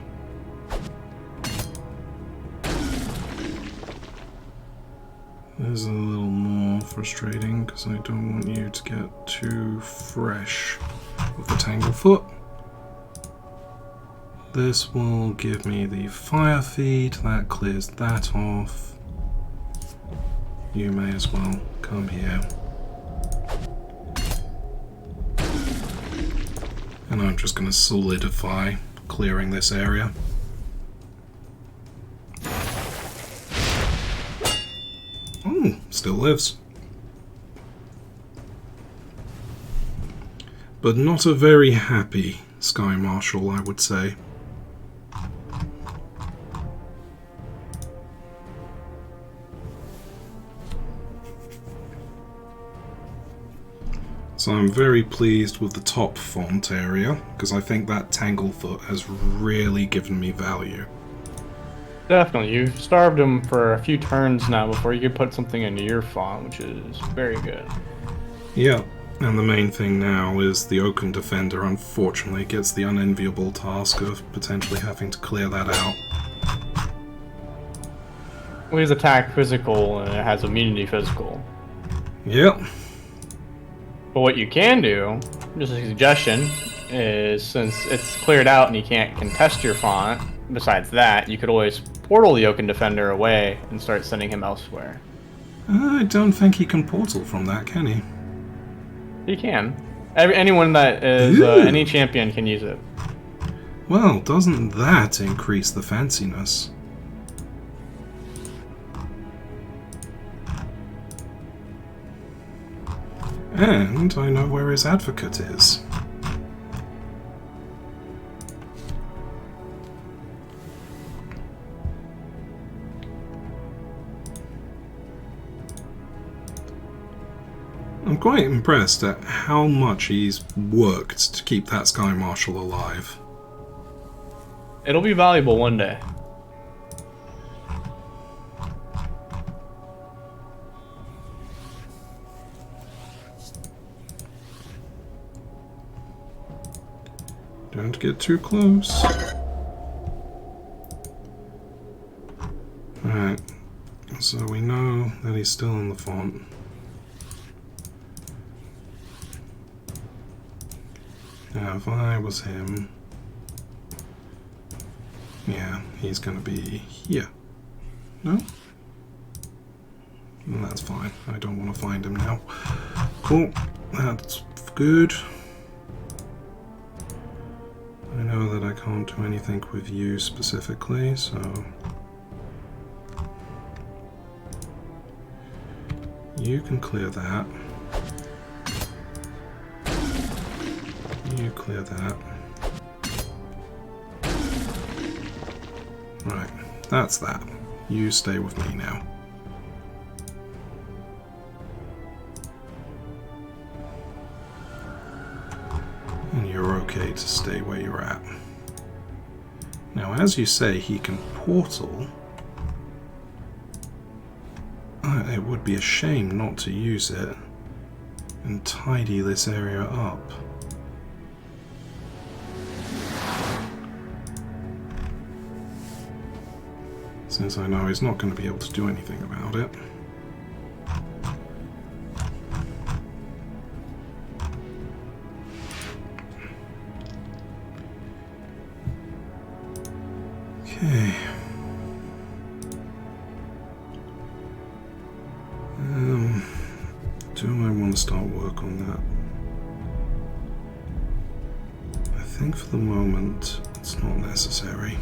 This is a little more frustrating because I don't want you to get too fresh with the Tanglefoot. This will give me the fire feed, that clears that off. You may as well come here. And I'm just going to solidify clearing this area. Oh, still lives. But not a very happy Sky Marshal, I would say. So I'm very pleased with the top font area, because I think that Tanglefoot has really given me value. Definitely. You've starved him for a few turns now before you could put something into your font, which is very good. Yeah, and the main thing now is the Oaken Defender unfortunately gets the unenviable task of potentially having to clear that out. Well, he's attack physical and it has immunity physical. Yep. But what you can do, just a suggestion, is since it's cleared out and you can't contest your font, besides that, you could always portal the Oaken Defender away and start sending him elsewhere. I don't think he can portal from that, can he? He can. Anyone that is any champion can use it. Well, doesn't that increase the fanciness? And I know where his advocate is. I'm quite impressed at how much he's worked to keep that Sky Marshal alive. It'll be valuable one day. Don't get too close. Alright, so we know that he's still in the font. Now, if I was him, yeah, he's going to be here. No? And that's fine. I don't want to find him now. Cool. That's good. I know that I can't do anything with you specifically, so... You can clear that. You clear that. Right, that's that. You stay with me now. okay to stay where you're at. Now, as you say, he can portal. It would be a shame not to use it and tidy this area up. Since I know he's not going to be able to do anything about it. Okay. Do I want to start work on that? I think for the moment it's not necessary.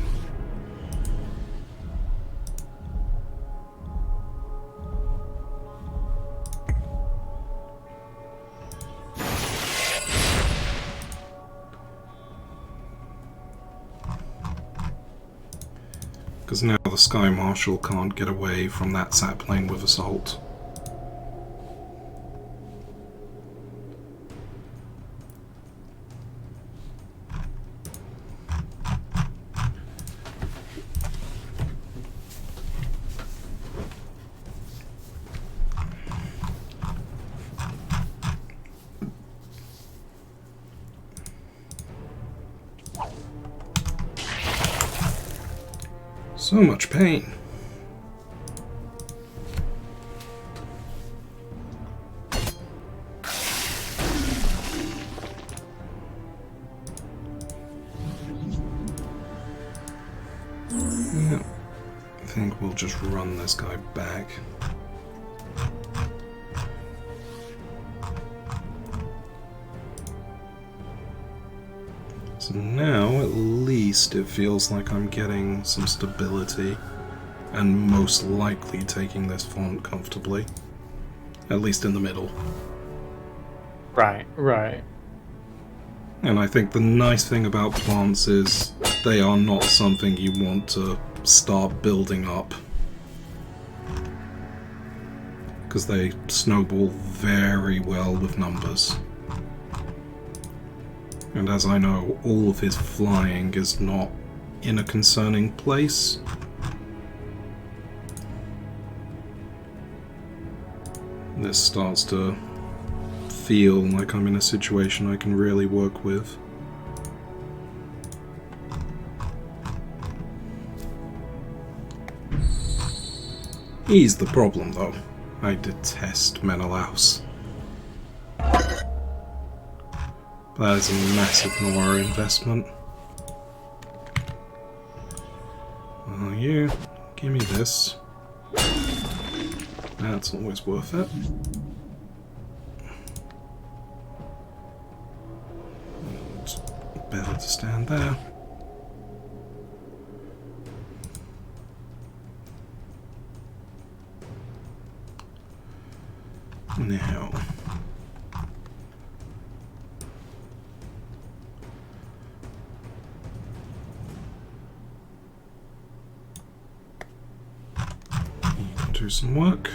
Because now the Sky Marshal can't get away from that sapling with assault. So much pain. Yeah, I think we'll just run this guy back. So now, at least, it feels like I'm getting some stability and most likely taking this font comfortably. At least in the middle. Right, right. And I think the nice thing about plants is they are not something you want to start building up. Because they snowball very well with numbers. And as I know, all of his flying is not in a concerning place. This starts to feel like I'm in a situation I can really work with. He's the problem, though. I detest Menelaus. That is a massive Nora investment. Well, you give me this. That's always worth it. It's better to stand there. Now. Do some work.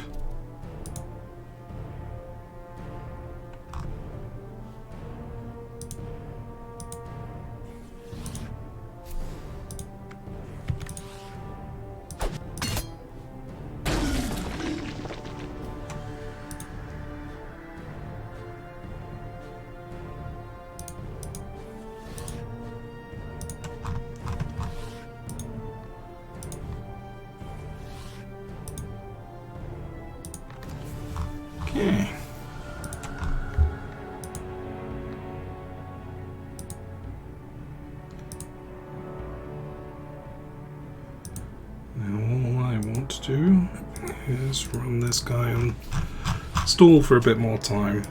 Okay. Now all I want to do is run this guy and stall for a bit more time.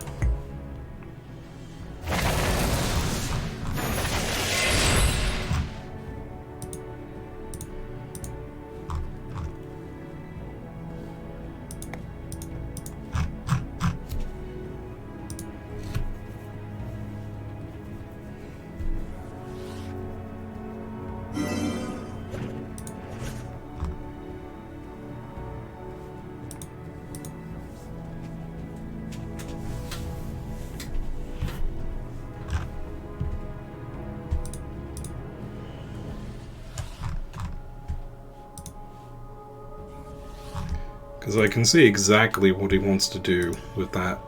Because I can see exactly what he wants to do with that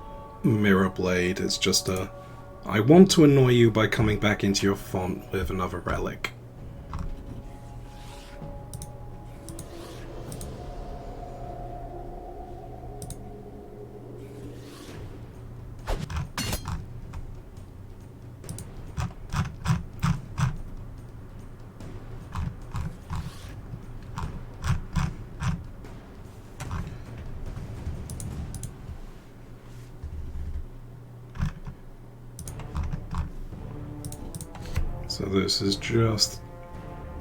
mirror blade. It's just I want to annoy you by coming back into your font with another relic. So this is just...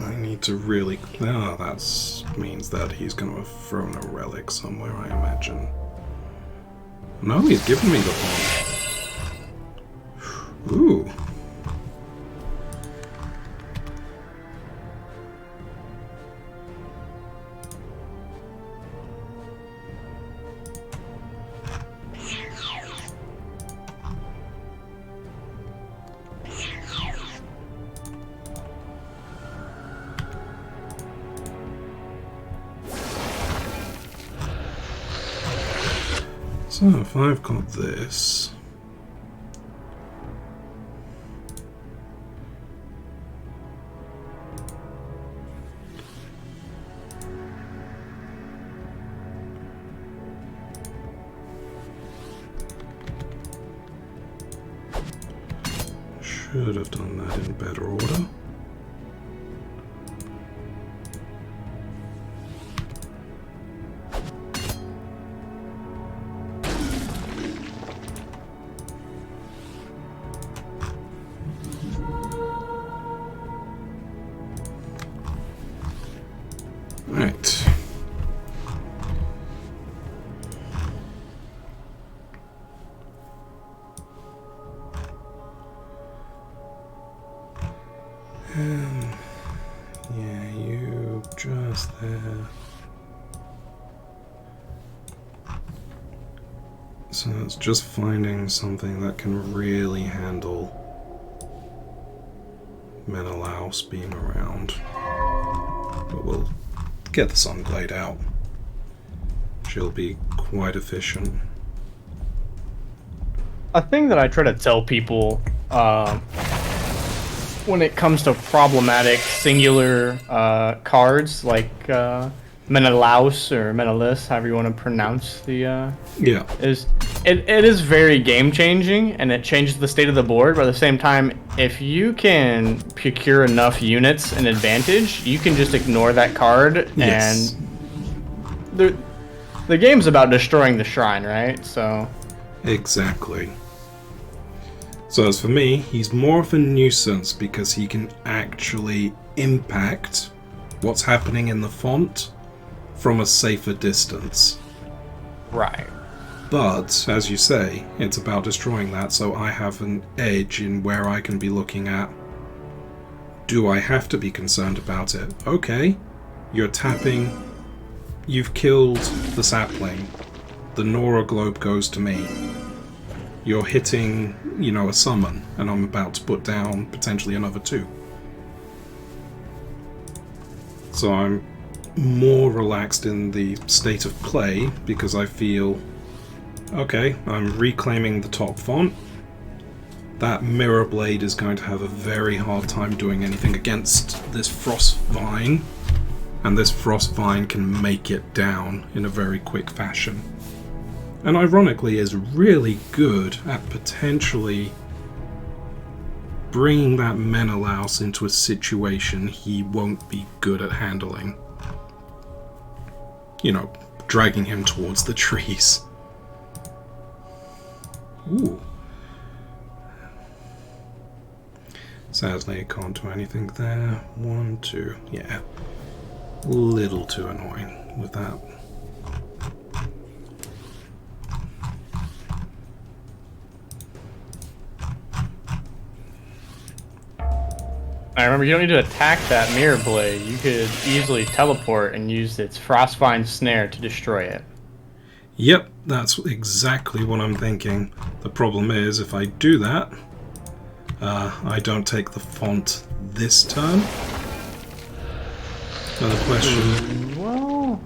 I need to really... Ah, that means that he's going to have thrown a relic somewhere, I imagine. No, he's given me the bomb. Ooh. So if I've got this... Should have done that in better order. Right. Yeah, you just there. So it's just finding something that can really handle Menelaus being around. But we'll get the Sunblade out. She'll be quite efficient. A thing that I try to tell people when it comes to problematic singular cards like Menelaus or Menelaus, however you want to pronounce the is it is very game changing and it changes the state of the board, but at the same time, if you can procure enough units and advantage, you can just ignore that card. Yes. And the game's about destroying the shrine, right? So exactly. So as for me, he's more of a nuisance because he can actually impact what's happening in the font from a safer distance. Right. But, as you say, it's about destroying that, so I have an edge in where I can be looking at, do I have to be concerned about it? Okay, you're tapping, you've killed the sapling, the Nora globe goes to me. You're hitting, you know, a summon, and I'm about to put down potentially another 2. So I'm more relaxed in the state of play because I feel, okay, I'm reclaiming the top font. That mirror blade is going to have a very hard time doing anything against this frost vine, and this frost vine can make it down in a very quick fashion. And ironically is really good at potentially bringing that Menelaus into a situation he won't be good at handling. You know, dragging him towards the trees. Ooh. Sadly, I can't do anything there. 1, 2, yeah. Little too annoying with that. I remember you don't need to attack that mirror blade. You could easily teleport and use its Frostvine snare to destroy it. Yep, that's exactly what I'm thinking. The problem is, if I do that, I don't take the font this turn. Another question. Well,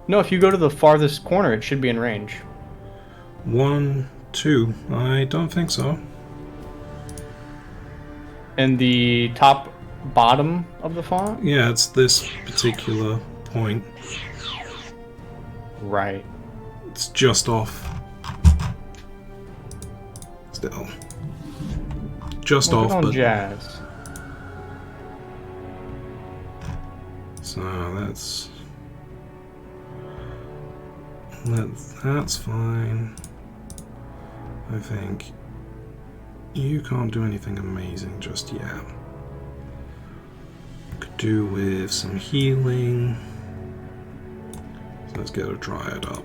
No, if you go to the farthest corner, it should be in range. 1, 2. I don't think so. And the top bottom of the font? Yeah, it's this particular point. Right. It's just off. Still. Just off, on but... Jazz. So that's fine. I think you can't do anything amazing just yet. Could do with some healing. So let's get her dryad up.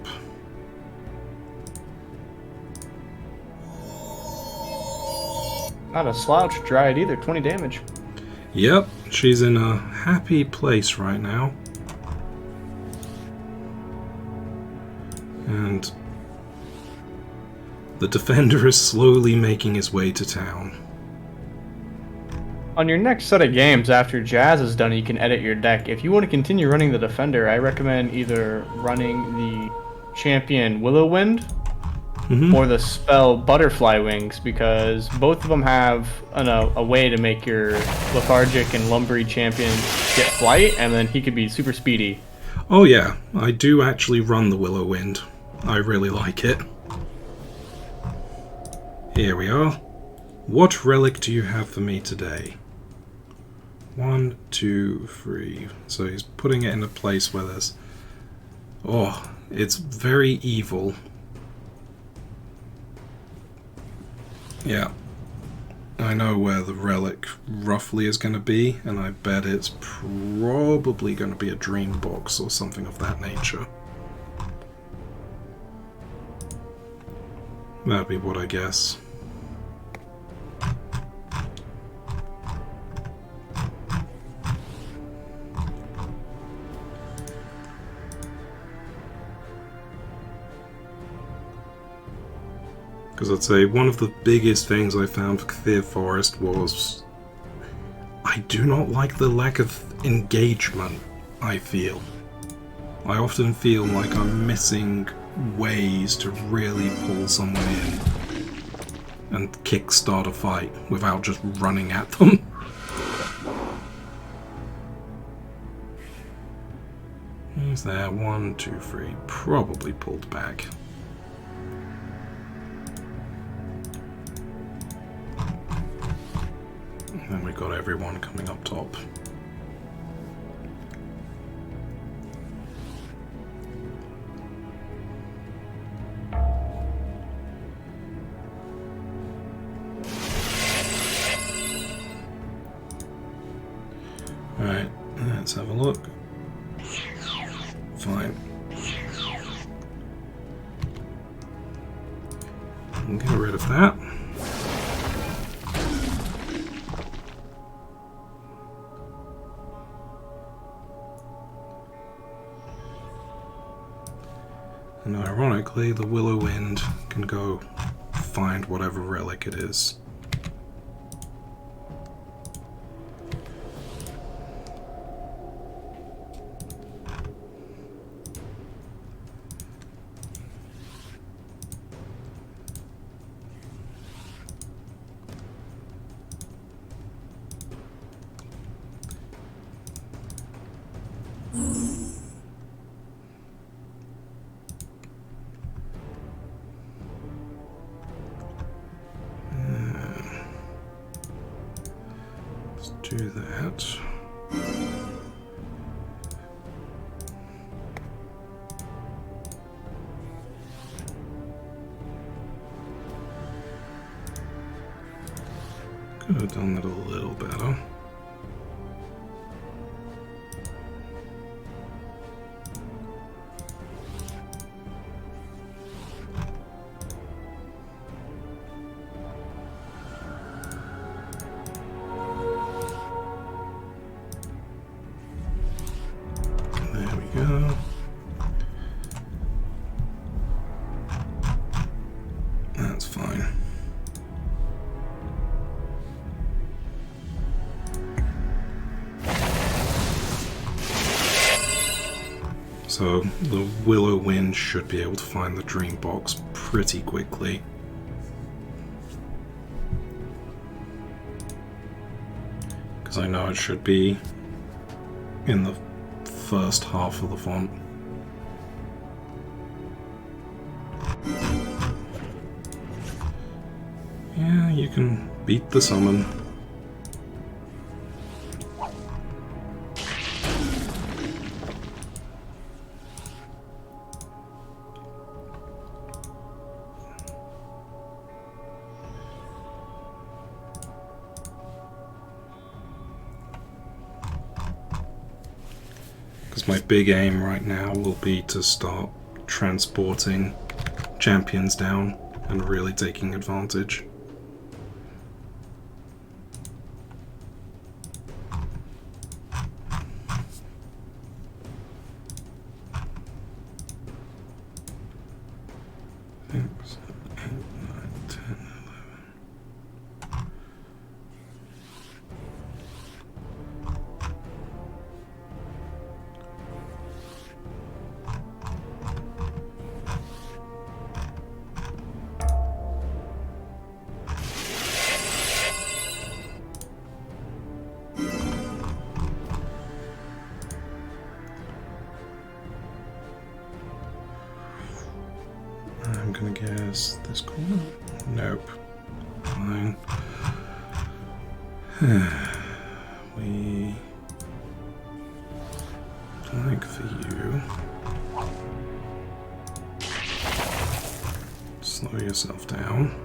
Not a slouch dryad either, 20 damage. Yep, she's in a happy place right now. And the defender is slowly making his way to town. On your next set of games, after Jazz is done, you can edit your deck. If you want to continue running the defender, I recommend either running the champion Willow Wind or the spell Butterfly Wings, because both of them have a way to make your lethargic and lumbery champion get flight, and then he could be super speedy. Oh yeah, I do actually run the Willow Wind. I really like it. Here we are. What relic do you have for me today? 1, 2, 3. So he's putting it in a place where there's... Oh, it's very evil. Yeah. I know where the relic roughly is going to be, and I bet it's probably going to be a dream box or something of that nature. That'd be what I guess. Because I'd say one of the biggest things I found for Clear Forest was I do not like the lack of engagement, I feel. I often feel like I'm missing ways to really pull someone in and kickstart a fight without just running at them. He's there, 1, 2, 3, probably pulled back. And then we got everyone coming up top. Alright, let's have a look. Fine. We'll get rid of that. And ironically, the Willow Wind can go find whatever relic it is. Do that. Could have done that a little better. Go. That's fine. So So the Willow Wind should be able to find the Dream Box pretty quickly. Because I know it should be in the first half of the font. Yeah, you can beat the summon. Because my big aim right now will be to start transporting champions down and really taking advantage. I'm gonna guess this corner? Nope. Fine. We like for you. Slow yourself down.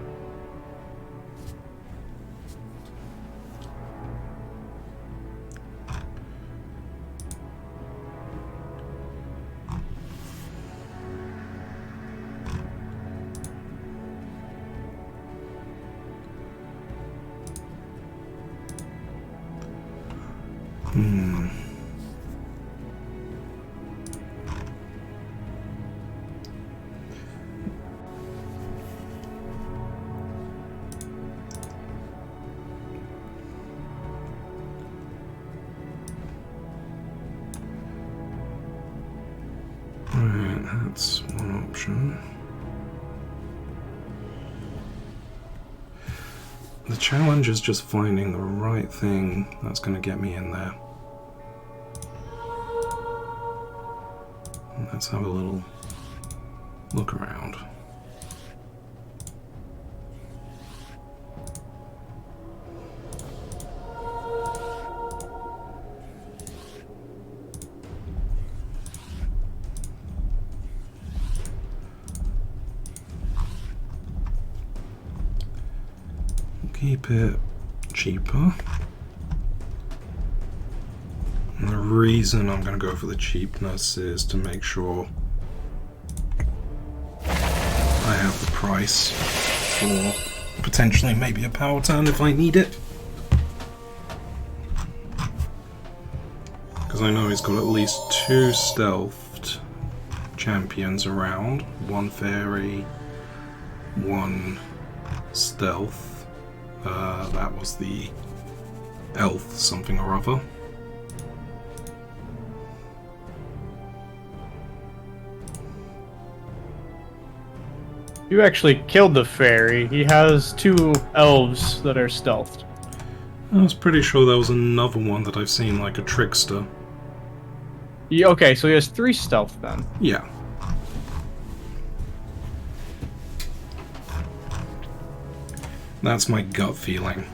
Right, that's one option. The challenge is just finding the right thing that's going to get me in there. Let's have a little look around. Keep it cheaper. And the reason I'm going to go for the cheapness is to make sure I have the price for potentially maybe a power turn if I need it. Because I know he's got at least 2 stealthed champions around. 1 fairy, 1 stealth. That was the elf something or other. You actually killed the fairy. He has 2 elves that are stealthed. I was pretty sure there was another one that I've seen, like a trickster. Yeah, okay, so he has 3 stealth then. Yeah. That's my gut feeling.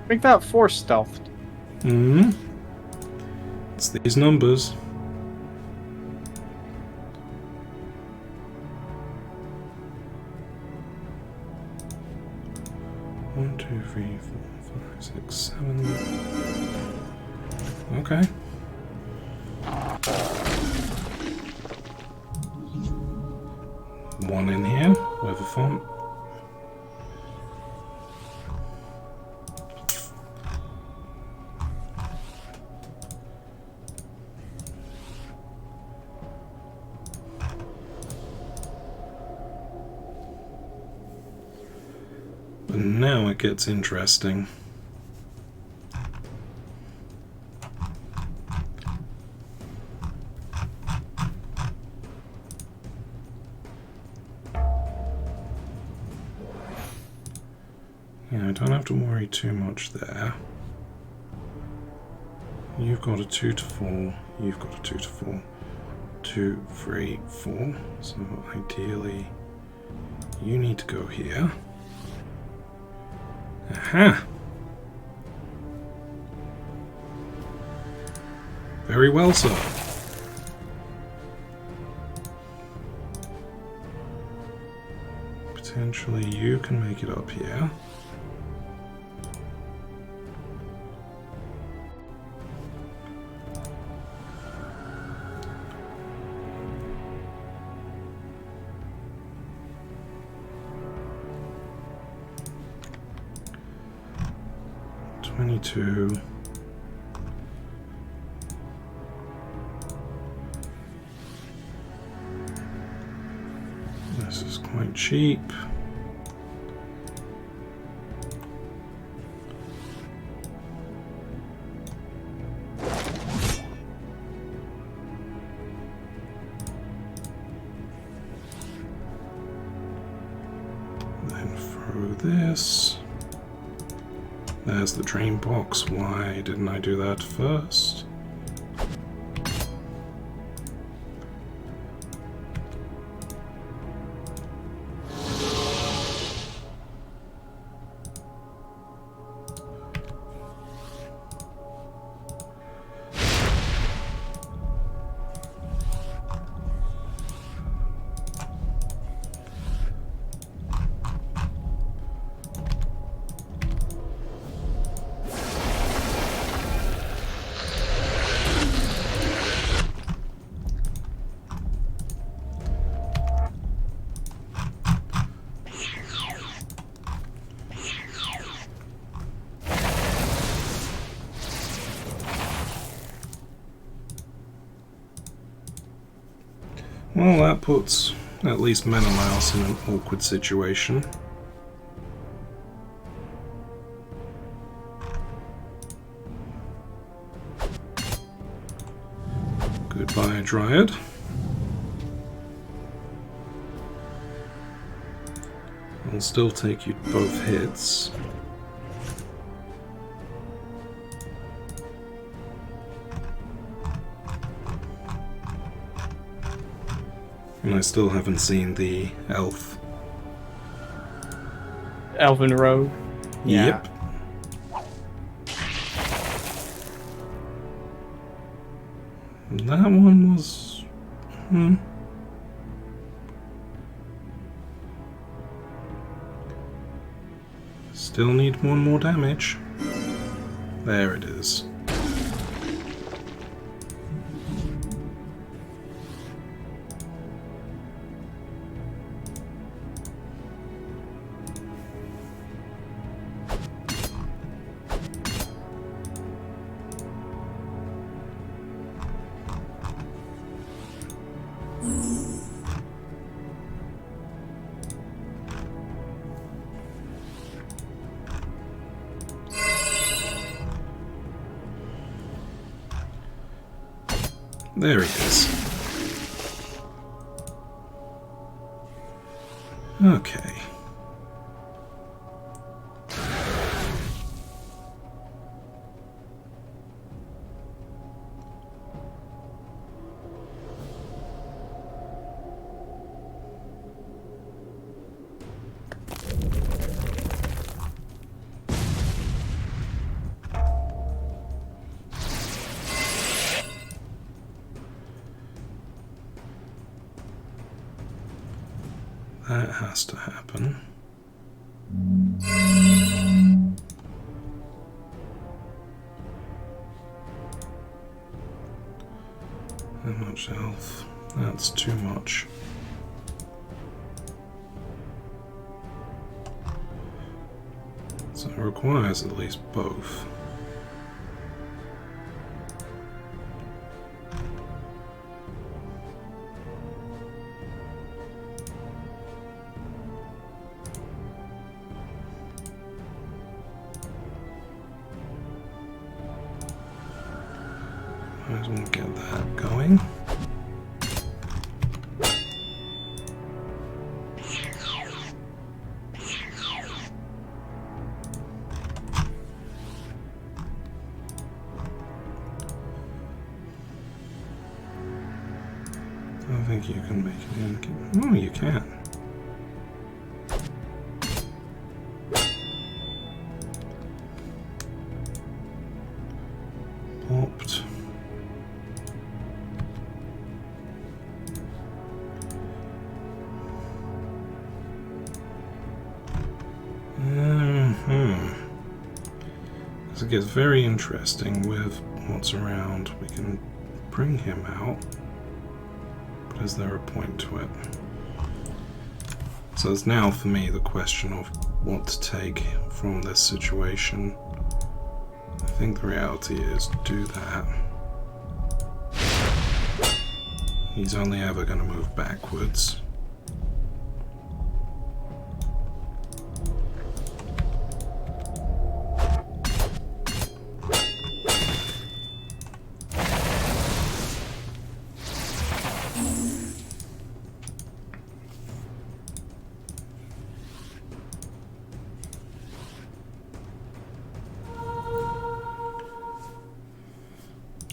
Make that 4 stealthed. It's these numbers. One, 2, 3, 4, 5, 6, 7. Okay. One in here with a font. So now it gets interesting. Yeah, I don't have to worry too much there. You've got a 2 to 4, you've got a 2 to 4. 2, 3, 4. So ideally, you need to go here. Aha! Very well, sir. Potentially you can make it up here. This is quite cheap. Then throw this. There's the drain box. Why didn't I do that first? Well, that puts at least Menelaus in an awkward situation. Goodbye, Dryad. I'll still take you both hits. And I still haven't seen the elf. Elven rogue? Yeah. Yep. That one was... Still need one more damage. There it is. There he is. Okay. That has to happen. How much health? That's too much. So it requires at least both. Might as well get that going. I think you can make it in. Oh, you can. Popped. As it gets very interesting with what's around, we can bring him out. But is there a point to it? So it's now for me the question of what to take from this situation. I think the reality is do that. He's only ever going to move backwards.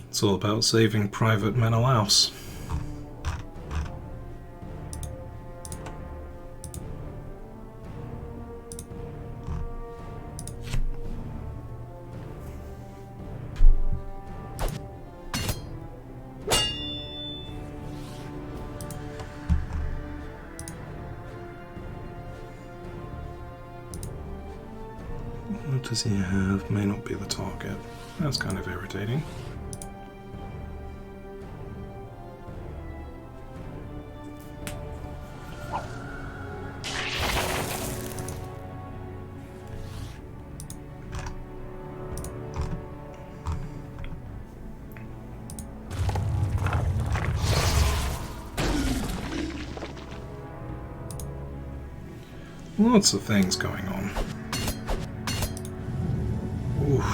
It's all about saving Private Menelaus. What does he have? May not be the target. That's kind of irritating. Lots of things going on. Oof.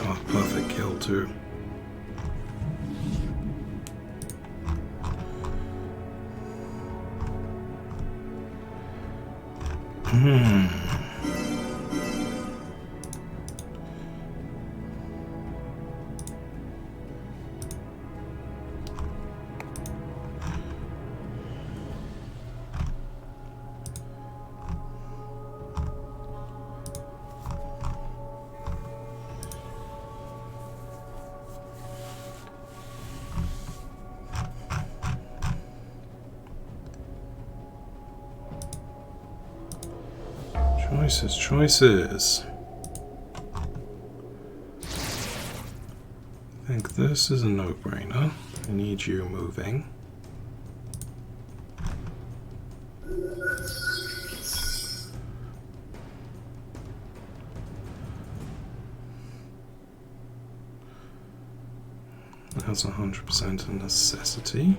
Oh, perfect kill too. Choices. I think this is a no-brainer. I need you moving. That's 100% a necessity.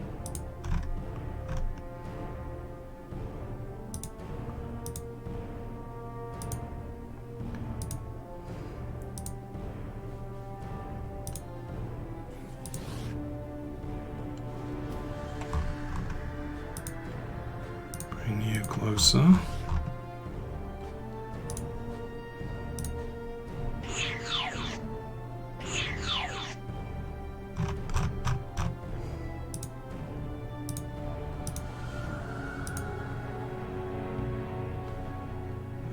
Closer.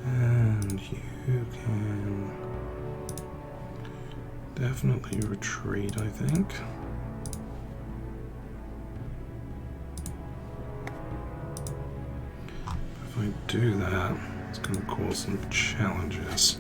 And you can definitely retreat, I think. If I do that, it's going to cause some challenges.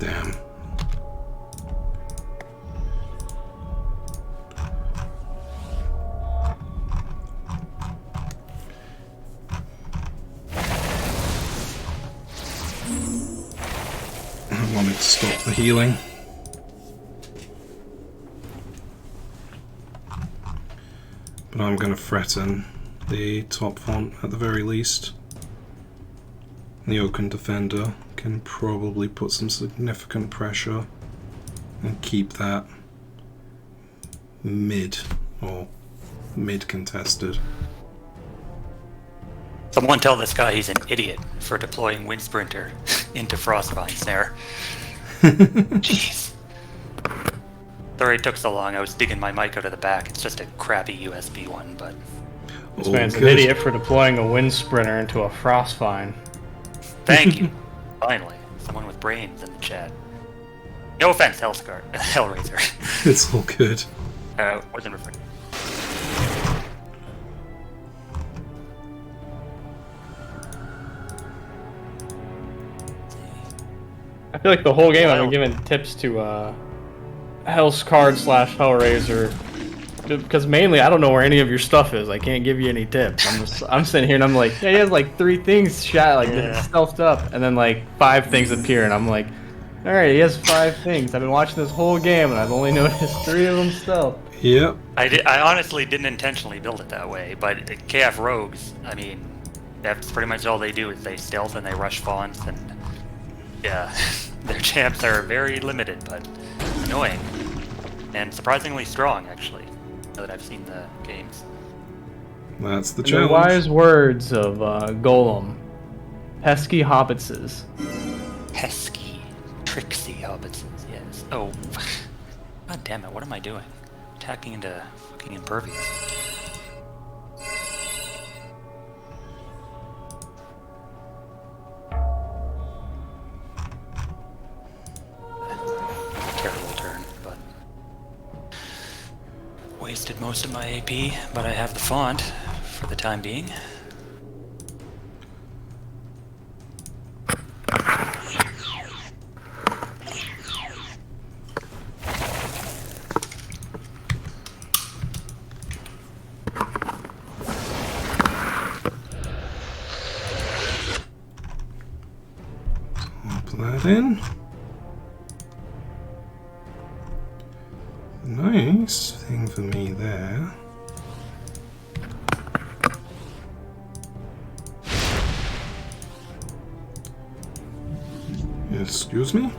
Damn. I wanted to stop the healing. But I'm going to threaten the top font at the very least. The Oaken Defender can probably put some significant pressure and keep that mid contested. Someone tell this guy he's an idiot for deploying Wind Sprinter into Frostvine Snare. Jeez. Sorry it took so long. I was digging my mic out of the back. It's just a crappy USB one, but... This man's an idiot for deploying a Wind Sprinter into a Frostvine. Thank you. Finally. Someone with brains in the chat. No offense, Hellscard. Hellraiser. It's all good. Wasn't referring. I feel like the whole game I've been giving tips to Hellscard / Hellraiser, because mainly I don't know where any of your stuff is. I can't give you any tips. I'm sitting here and I'm like, yeah, he has like 3 things shot, like stealthed up, and then like 5 things appear, and I'm like, all right, he has 5 things. I've been watching this whole game and I've only noticed 3 of them stealth. Yep. I honestly didn't intentionally build it that way, but KF Rogues, I mean, that's pretty much all they do is they stealth and they rush fawns, and yeah, their champs are very limited, but annoying. And surprisingly strong, actually, now that I've seen the games. That's the The challenge. wise words of Golem. Pesky hobbitses. Pesky, tricksy hobbitses, yes. Oh, god damn it, what am I doing? Attacking into fucking impervious. Terrible turn, but wasted most of my AP, but I have the font for the time being. Pop that in. Nice thing for me there. Excuse me?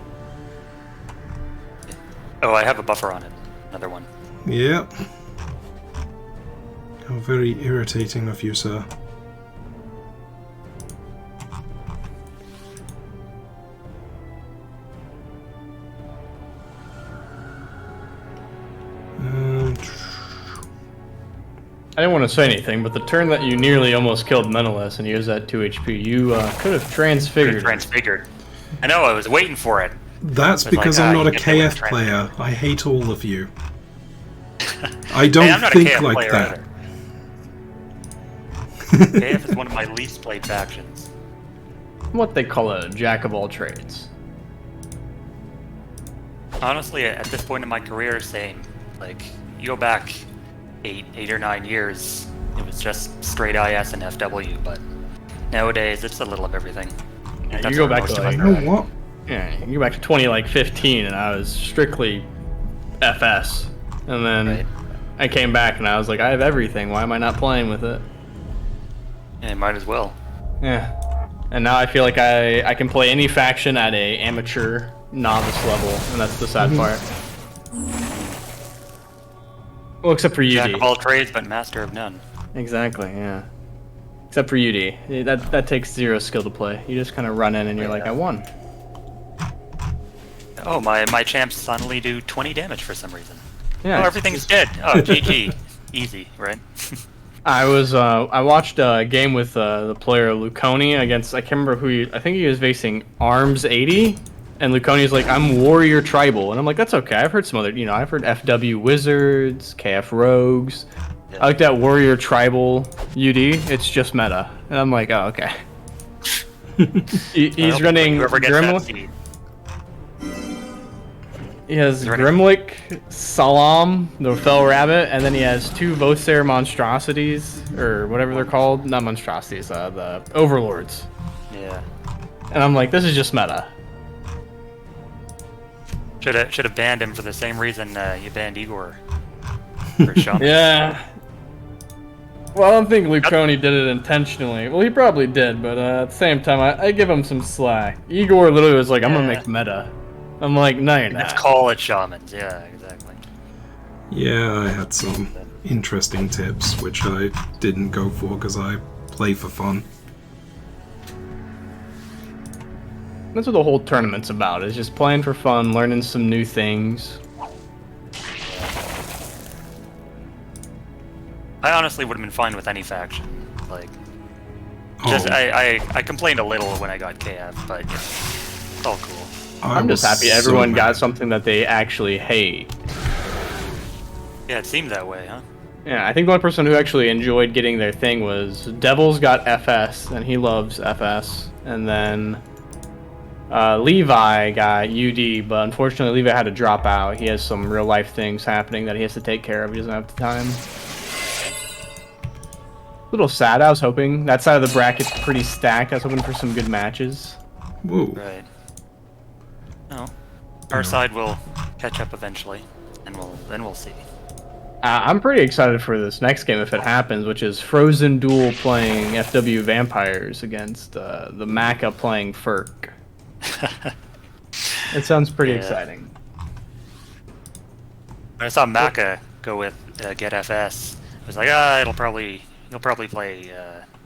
Oh, I have a buffer on it. Another one. Yep. How very irritating of you, sir. I didn't want to say anything, but the turn that you nearly almost killed Menelaus and he was at 2 HP, you could have transfigured. Transfigured. I know, I was waiting for it. That's because like, I'm not a you get the KF player. I hate all of you. I don't hey, I'm not think a KF like player that. Either. KF is one of my least played factions. What they call a jack of all trades. Honestly, at this point in my career, same. Like, you go back 8 or 9 years, it was just straight IS and FW, but nowadays it's a little of everything. Yeah, you go back to like, You know what? yeah, you go back to 2015 and I was strictly FS, and then I came back and I was like, I have everything. Why am I not playing with it? Yeah, might as well. Yeah. And now I feel like I can play any faction at a amateur novice level, and that's the sad part. Well, except for UD. Jack of all trades, but master of none. Exactly, yeah. Except for UD. That takes 0 skill to play. You just kind of run in and you're like, I won. Oh, my champs suddenly do 20 damage for some reason. Yeah. Oh, everything's dead. Oh, GG. Easy, right? I watched a game with the player Luconi against, I can't remember who I think he was facing Arms 80, and Luconi's like, I'm Warrior Tribal, and I'm like, that's okay. I've heard some other, I've heard FW Wizards, KF Rogues. Yeah. I looked at Warrior Tribal UD, it's just meta, and I'm like, oh, okay. He's running Gremlin. He has Grimlick, Salam, the Fell Rabbit, and then he has 2 Vosair monstrosities, or whatever they're called. Not monstrosities, the Overlords. Yeah. And I'm like, this is just meta. Should have banned him for the same reason you banned Igor. For Shaman. Yeah. Well, I don't think Luconi did it intentionally. Well, he probably did, but at the same time, I give him some slack. Igor literally was like, I'm gonna make meta. I'm like, no, you're not. Let's call it Shamans. Yeah, exactly. Yeah, I had some interesting tips, which I didn't go for because I play for fun. That's what the whole tournament's about, is just playing for fun, learning some new things. I honestly would have been fine with any faction. Like, just I complained a little when I got KF, but yeah, it's all cool. I'm just happy everyone got something that they actually hate. Yeah, it seemed that way, huh? Yeah, I think the one person who actually enjoyed getting their thing was Devils got FS, and he loves FS. And then Levi got UD, but unfortunately Levi had to drop out. He has some real life things happening that he has to take care of. He doesn't have the time. A little sad. I was hoping that side of the bracket's pretty stacked. I was hoping for some good matches. Whoa. Right. No, our side will catch up eventually, and we'll see. I'm pretty excited for this next game if it happens, which is Frozen Duel playing FW Vampires against the Maka playing Furk. It sounds pretty exciting. When I saw Maka go with get FS, I was like, he'll probably play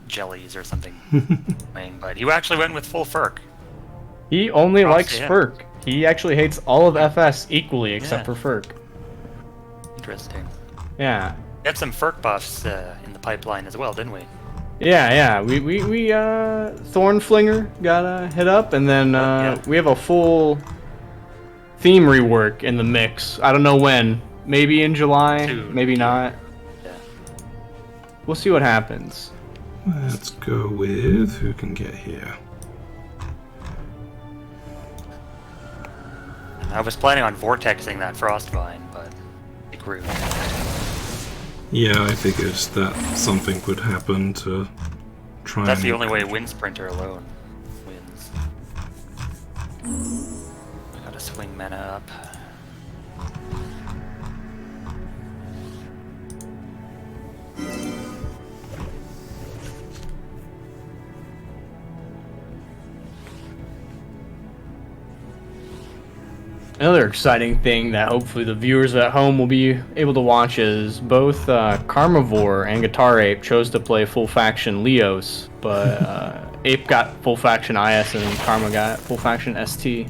Jellies or something. But he actually went with full Furk. He only likes Furk. He actually hates all of FS equally except for Furk. Interesting. Yeah. We had some Furk buffs in the pipeline as well, didn't we? Yeah. We Thornflinger got hit up, and then we have a full theme rework in the mix. I don't know when. Maybe in July, maybe not. Yeah. We'll see what happens. Let's go with who can get here. I was planning on vortexing that Frostvine, but it grew. Yeah, I figured that something would happen to try. That's the only way Wind Sprinter alone wins. I gotta swing mana up. Another exciting thing that hopefully the viewers at home will be able to watch is both Carnivore and Guitar Ape chose to play full faction Leos, but Ape got full faction IS and Karma got full faction ST.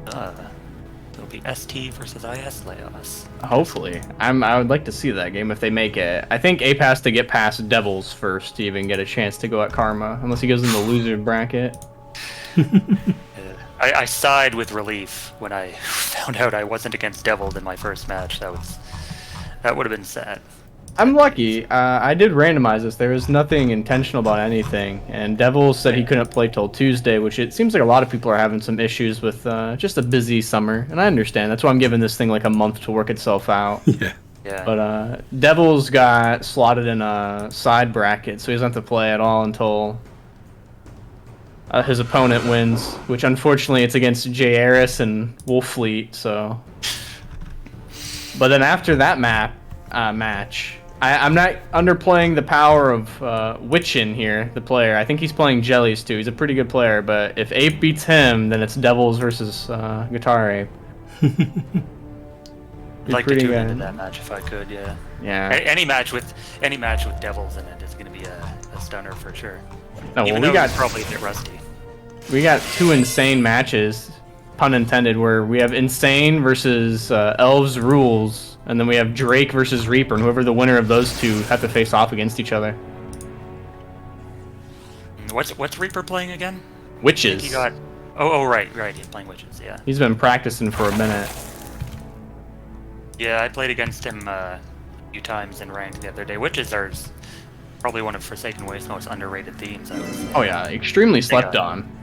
It'll be ST versus IS Leos. Hopefully. I would like to see that game if they make it. I think Ape has to get past Devils first to even get a chance to go at Karma, unless he goes in the loser bracket. I sighed with relief when I found out I wasn't against Devils in my first match. That would have been sad. I'm lucky. I did randomize this. There was nothing intentional about anything. And Devils said he couldn't play till Tuesday, which it seems like a lot of people are having some issues with just a busy summer. And I understand. That's why I'm giving this thing like a month to work itself out. Yeah. But Devils got slotted in a side bracket, so he doesn't have to play at all until his opponent wins, which unfortunately it's against Jaehaerys and Wolffleet, so. But then after that match, I'm not underplaying the power of Witchin here, the player. I think he's playing Jellies too. He's a pretty good player, but if Ape beats him, then it's Devils versus Guitar Ape. I'd like to tune into that match if I could, yeah. Yeah. Any match with Devils in it is going to be a stunner for sure. No, Even well, though it's probably a bit rusty. We got 2 insane matches, pun intended, where we have Insane versus Elves Rules, and then we have Drake versus Reaper, and whoever the winner of those two have to face off against each other. What's Reaper playing again? Witches. He got. Oh, right. He's playing Witches. Yeah. He's been practicing for a minute. Yeah, I played against him a few times in ranked the other day. Witches are probably one of Forsaken Waste's most underrated themes, I would say. Oh yeah, extremely slept on.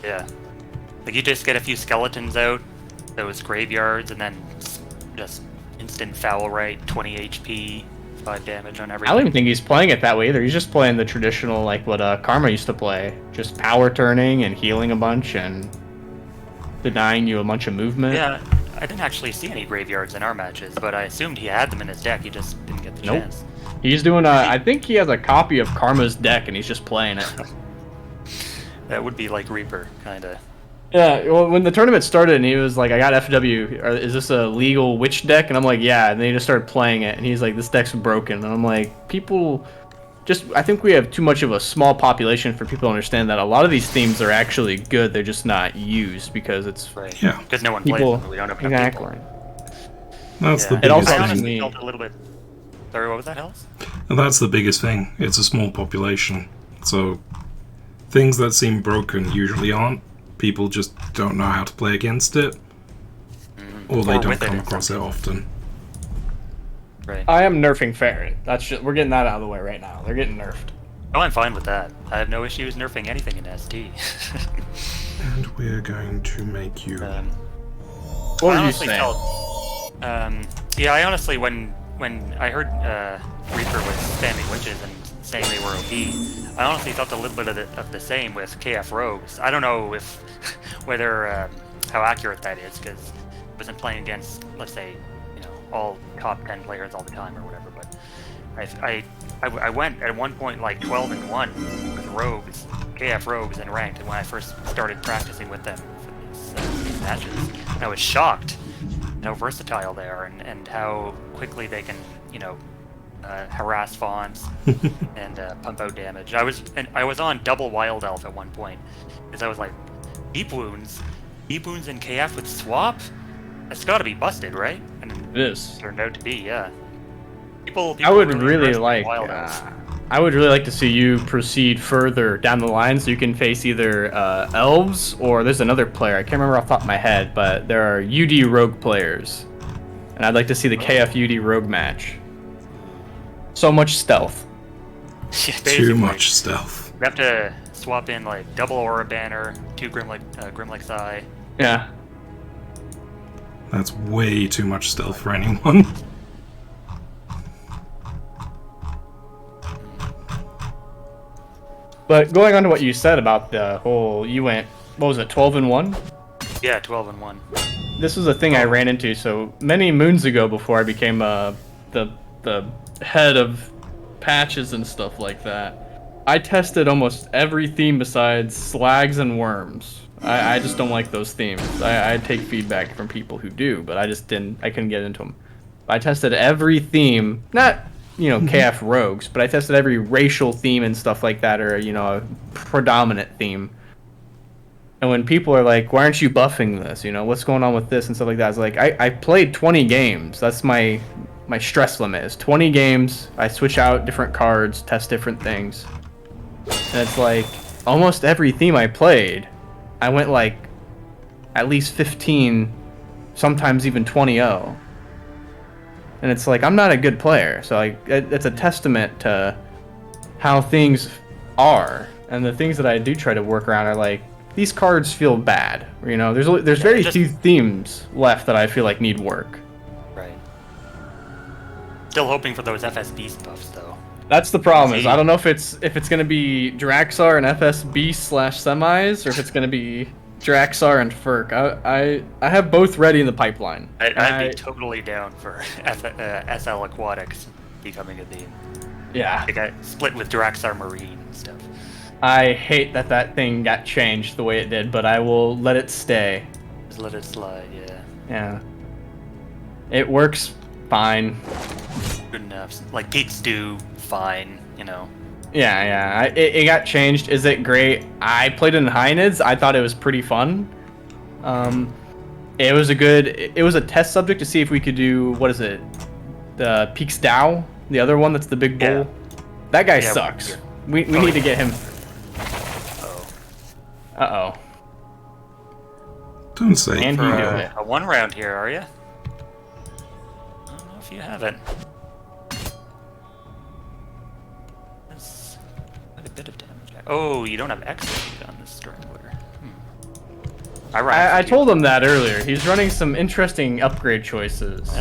Yeah. Like, you just get a few skeletons out, those graveyards and then just instant foul right, 20 HP, 5 damage on everything. I don't even think he's playing it that way either. He's just playing the traditional, like what Karma used to play. Just power turning and healing a bunch and denying you a bunch of movement. Yeah, I didn't actually see any graveyards in our matches, but I assumed he had them in his deck. He just didn't get the chance. He's doing I think he has a copy of Karma's deck and he's just playing it. That would be like Reaper, kind of. Yeah, well, when the tournament started and he was like, I got FW, is this a legal witch deck? And I'm like, yeah, and then he just started playing it and he's like, this deck's broken. And I'm like, people I think we have too much of a small population for people to understand that a lot of these themes are actually good, they're just not used because it's... Right. Yeah. Because no one plays them, we don't have enough people. That's the biggest it also thing. I honestly felt a little bit... Sorry, what was that, Hells? And that's the biggest thing. It's a small population. So, things that seem broken usually aren't. People just don't know how to play against it. Or they don't come across it often. Right. I am nerfing Farron. We're getting that out of the way right now. They're getting nerfed. Oh, I'm fine with that. I have no issues nerfing anything in ST. And we're going to make you... what were you saying? Yeah, I honestly, when I heard Reaper was spamming witches and saying they were OP, I honestly felt a little bit of the same with KF Rogues. I don't know whether how accurate that is, because I wasn't playing against, let's say, all top 10 players all the time or whatever, but I went at one point like 12-1 with Rogues, KF Rogues in ranked, and when I first started practicing with them for these matches, and I was shocked how versatile they are and how quickly they can, harass fawns and pump out damage. I was on double Wild Elf at one point, because I was like, Deep Wounds in KF with swap? That's gotta be busted, right? And it is. Turned out to be, yeah. People I would really like to see you proceed further down the line so you can face either elves or there's another player. I can't remember off the top of my head, but there are UD rogue players. And I'd like to see the KF UD rogue match. So much stealth. Too much stealth. We have to swap in like double Aura Banner, 2 Grimlick's Eye. Yeah. That's way too much stealth for anyone. But going on to what you said about the whole, you went, what was it, 12-1? Yeah, 12-1. This was a thing I ran into. So many moons ago, before I became the head of patches and stuff like that, I tested almost every theme besides Slags and Worms. I just don't like those themes. I take feedback from people who do, but I couldn't get into them. I tested every theme, not, KF Rogues, but I tested every racial theme and stuff like that, or, a predominant theme. And when people are like, why aren't you buffing this? What's going on with this and stuff like that? I was like, I played 20 games. That's my stress limit is 20 games. I switch out different cards, test different things. And it's like, almost every theme I played, I went like at least 15, sometimes even 20-0. And it's like, I'm not a good player. So like, it's a testament to how things are. And the things that I do try to work around are like, these cards feel bad. There's very few themes left that I feel like need work. Right. Still hoping for those FSB buffs though. That's the problem. Is I don't know if it's gonna be Draxar and FSB/semis, or if it's gonna be Draxar and Furk. I have both ready in the pipeline. I'd be totally down for SL Aquatics becoming a theme. Yeah. They got split with Draxar Marine and stuff. I hate that thing got changed the way it did, but I will let it stay. Just let it slide, yeah. Yeah. It works fine. Good enough. Like Pete Stew, fine, Yeah. It got changed. Is it great? I played it in Hynids. I thought it was pretty fun. It was a test subject to see if we could do, what is it? The Peaks Dow, the other one that's the big bull. Yeah. That guy sucks. We need to get him. Uh-oh. Don't say. And he do it. A 1 round here, are you? I don't know if you haven't. That's quite a bit of damage. Oh, you don't have X on this Strangler. I told him that earlier. He's running some interesting upgrade choices.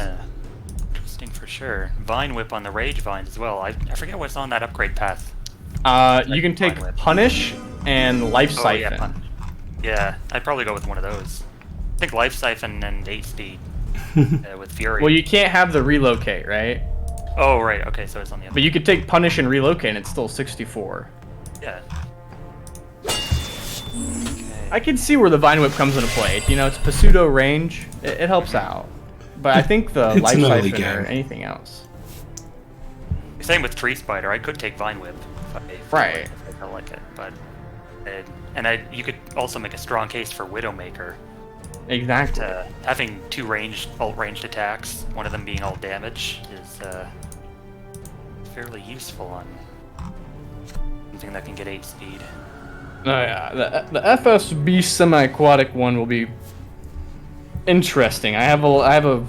Interesting for sure. Vine Whip on the Rage Vines as well. I forget what's on that upgrade path. You can take Punish and Life Siphon. Yeah, I'd probably go with one of those. I think Life Siphon and 8 speed with Fury. Well, you can't have the Relocate, right? Oh, right. Okay, so it's on the other. But you could take Punish and Relocate and it's still 64. Yeah. I can see where the Vine Whip comes into play. You know, it's pseudo range. It helps out. But I think the Life Siphon or anything else. Same with Tree Spider. I could take Vine Whip if I felt like it. But you could also make a strong case for Widowmaker. Exactly. Having 2 alt-ranged attacks, one of them being all damage, is fairly useful on something that can get 8 speed. Oh yeah, the FSB semi-aquatic one will be interesting. I have a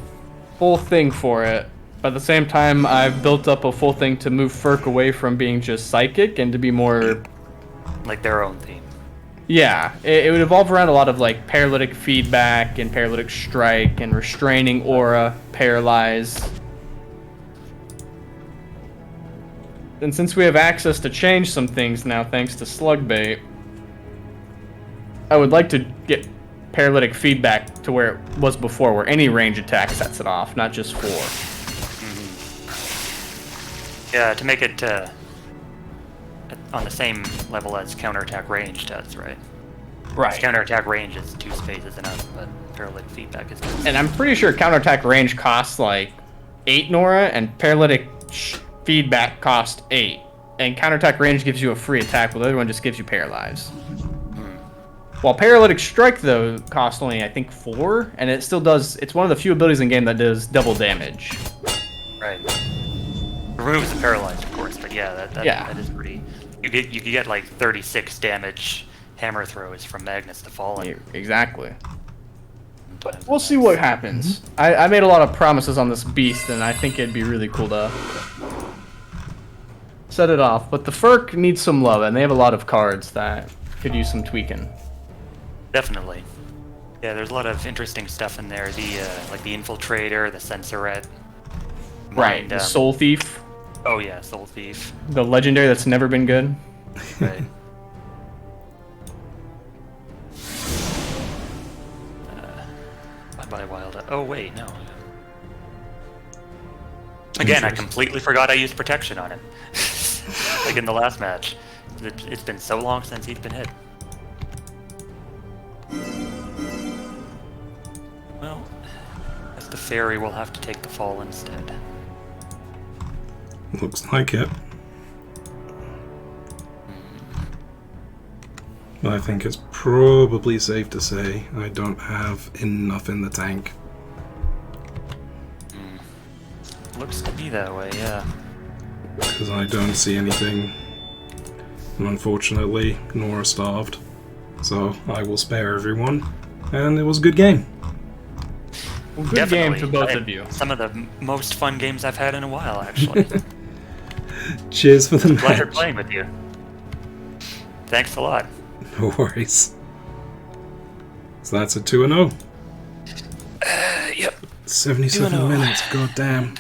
full thing for it, but at the same time, I've built up a full thing to move Ferk away from being just psychic and to be more like their own theme. Yeah, it would evolve around a lot of like paralytic feedback and paralytic strike and restraining aura, paralyze. And since we have access to change some things now, thanks to Slugbait, I would like to get paralytic feedback to where it was before, where any range attack sets it off, not just 4. Mm-hmm. Yeah, to make it on the same level as counterattack range does, right? Right. Counterattack range is 2 spaces enough, but paralytic feedback is 2. And I'm pretty sure counterattack range costs like 8 Nora, and paralytic feedback costs 8. And counterattack range gives you a free attack, while the other one just gives you paralyze. While paralytic strike though costs only I think 4, and it still does. It's one of the few abilities in game that does double damage. Right. Removes the paralyze, of course, but yeah, that is pretty. You could get like 36 damage hammer throws from Magnus to Fallen. Yeah, exactly. But we'll see what happens. I made a lot of promises on this beast, and I think it'd be really cool to set it off. But the Ferk needs some love, and they have a lot of cards that could use some tweaking. Definitely. Yeah, there's a lot of interesting stuff in there. The like the Infiltrator, the Censoret. Right, the Soul Thief. Oh yeah, Soul Thief. The legendary that's never been good. Right. Bye-bye Wild. Oh wait, no. Again, I completely forgot I used protection on him. Like in the last match. It's been so long since he's been hit. Well, as the fairy will have to take the fall instead. Looks like it. I think it's probably safe to say I don't have enough in the tank. Looks to be that way, yeah. Because I don't see anything. And unfortunately, Nora starved. So I will spare everyone. And it was a good game. Well, good game to both of you. Some of the most fun games I've had in a while, actually. Cheers for the match. Pleasure playing with you. Thanks a lot. No worries. So that's a 2-0. Yep. 77 minutes, goddamn.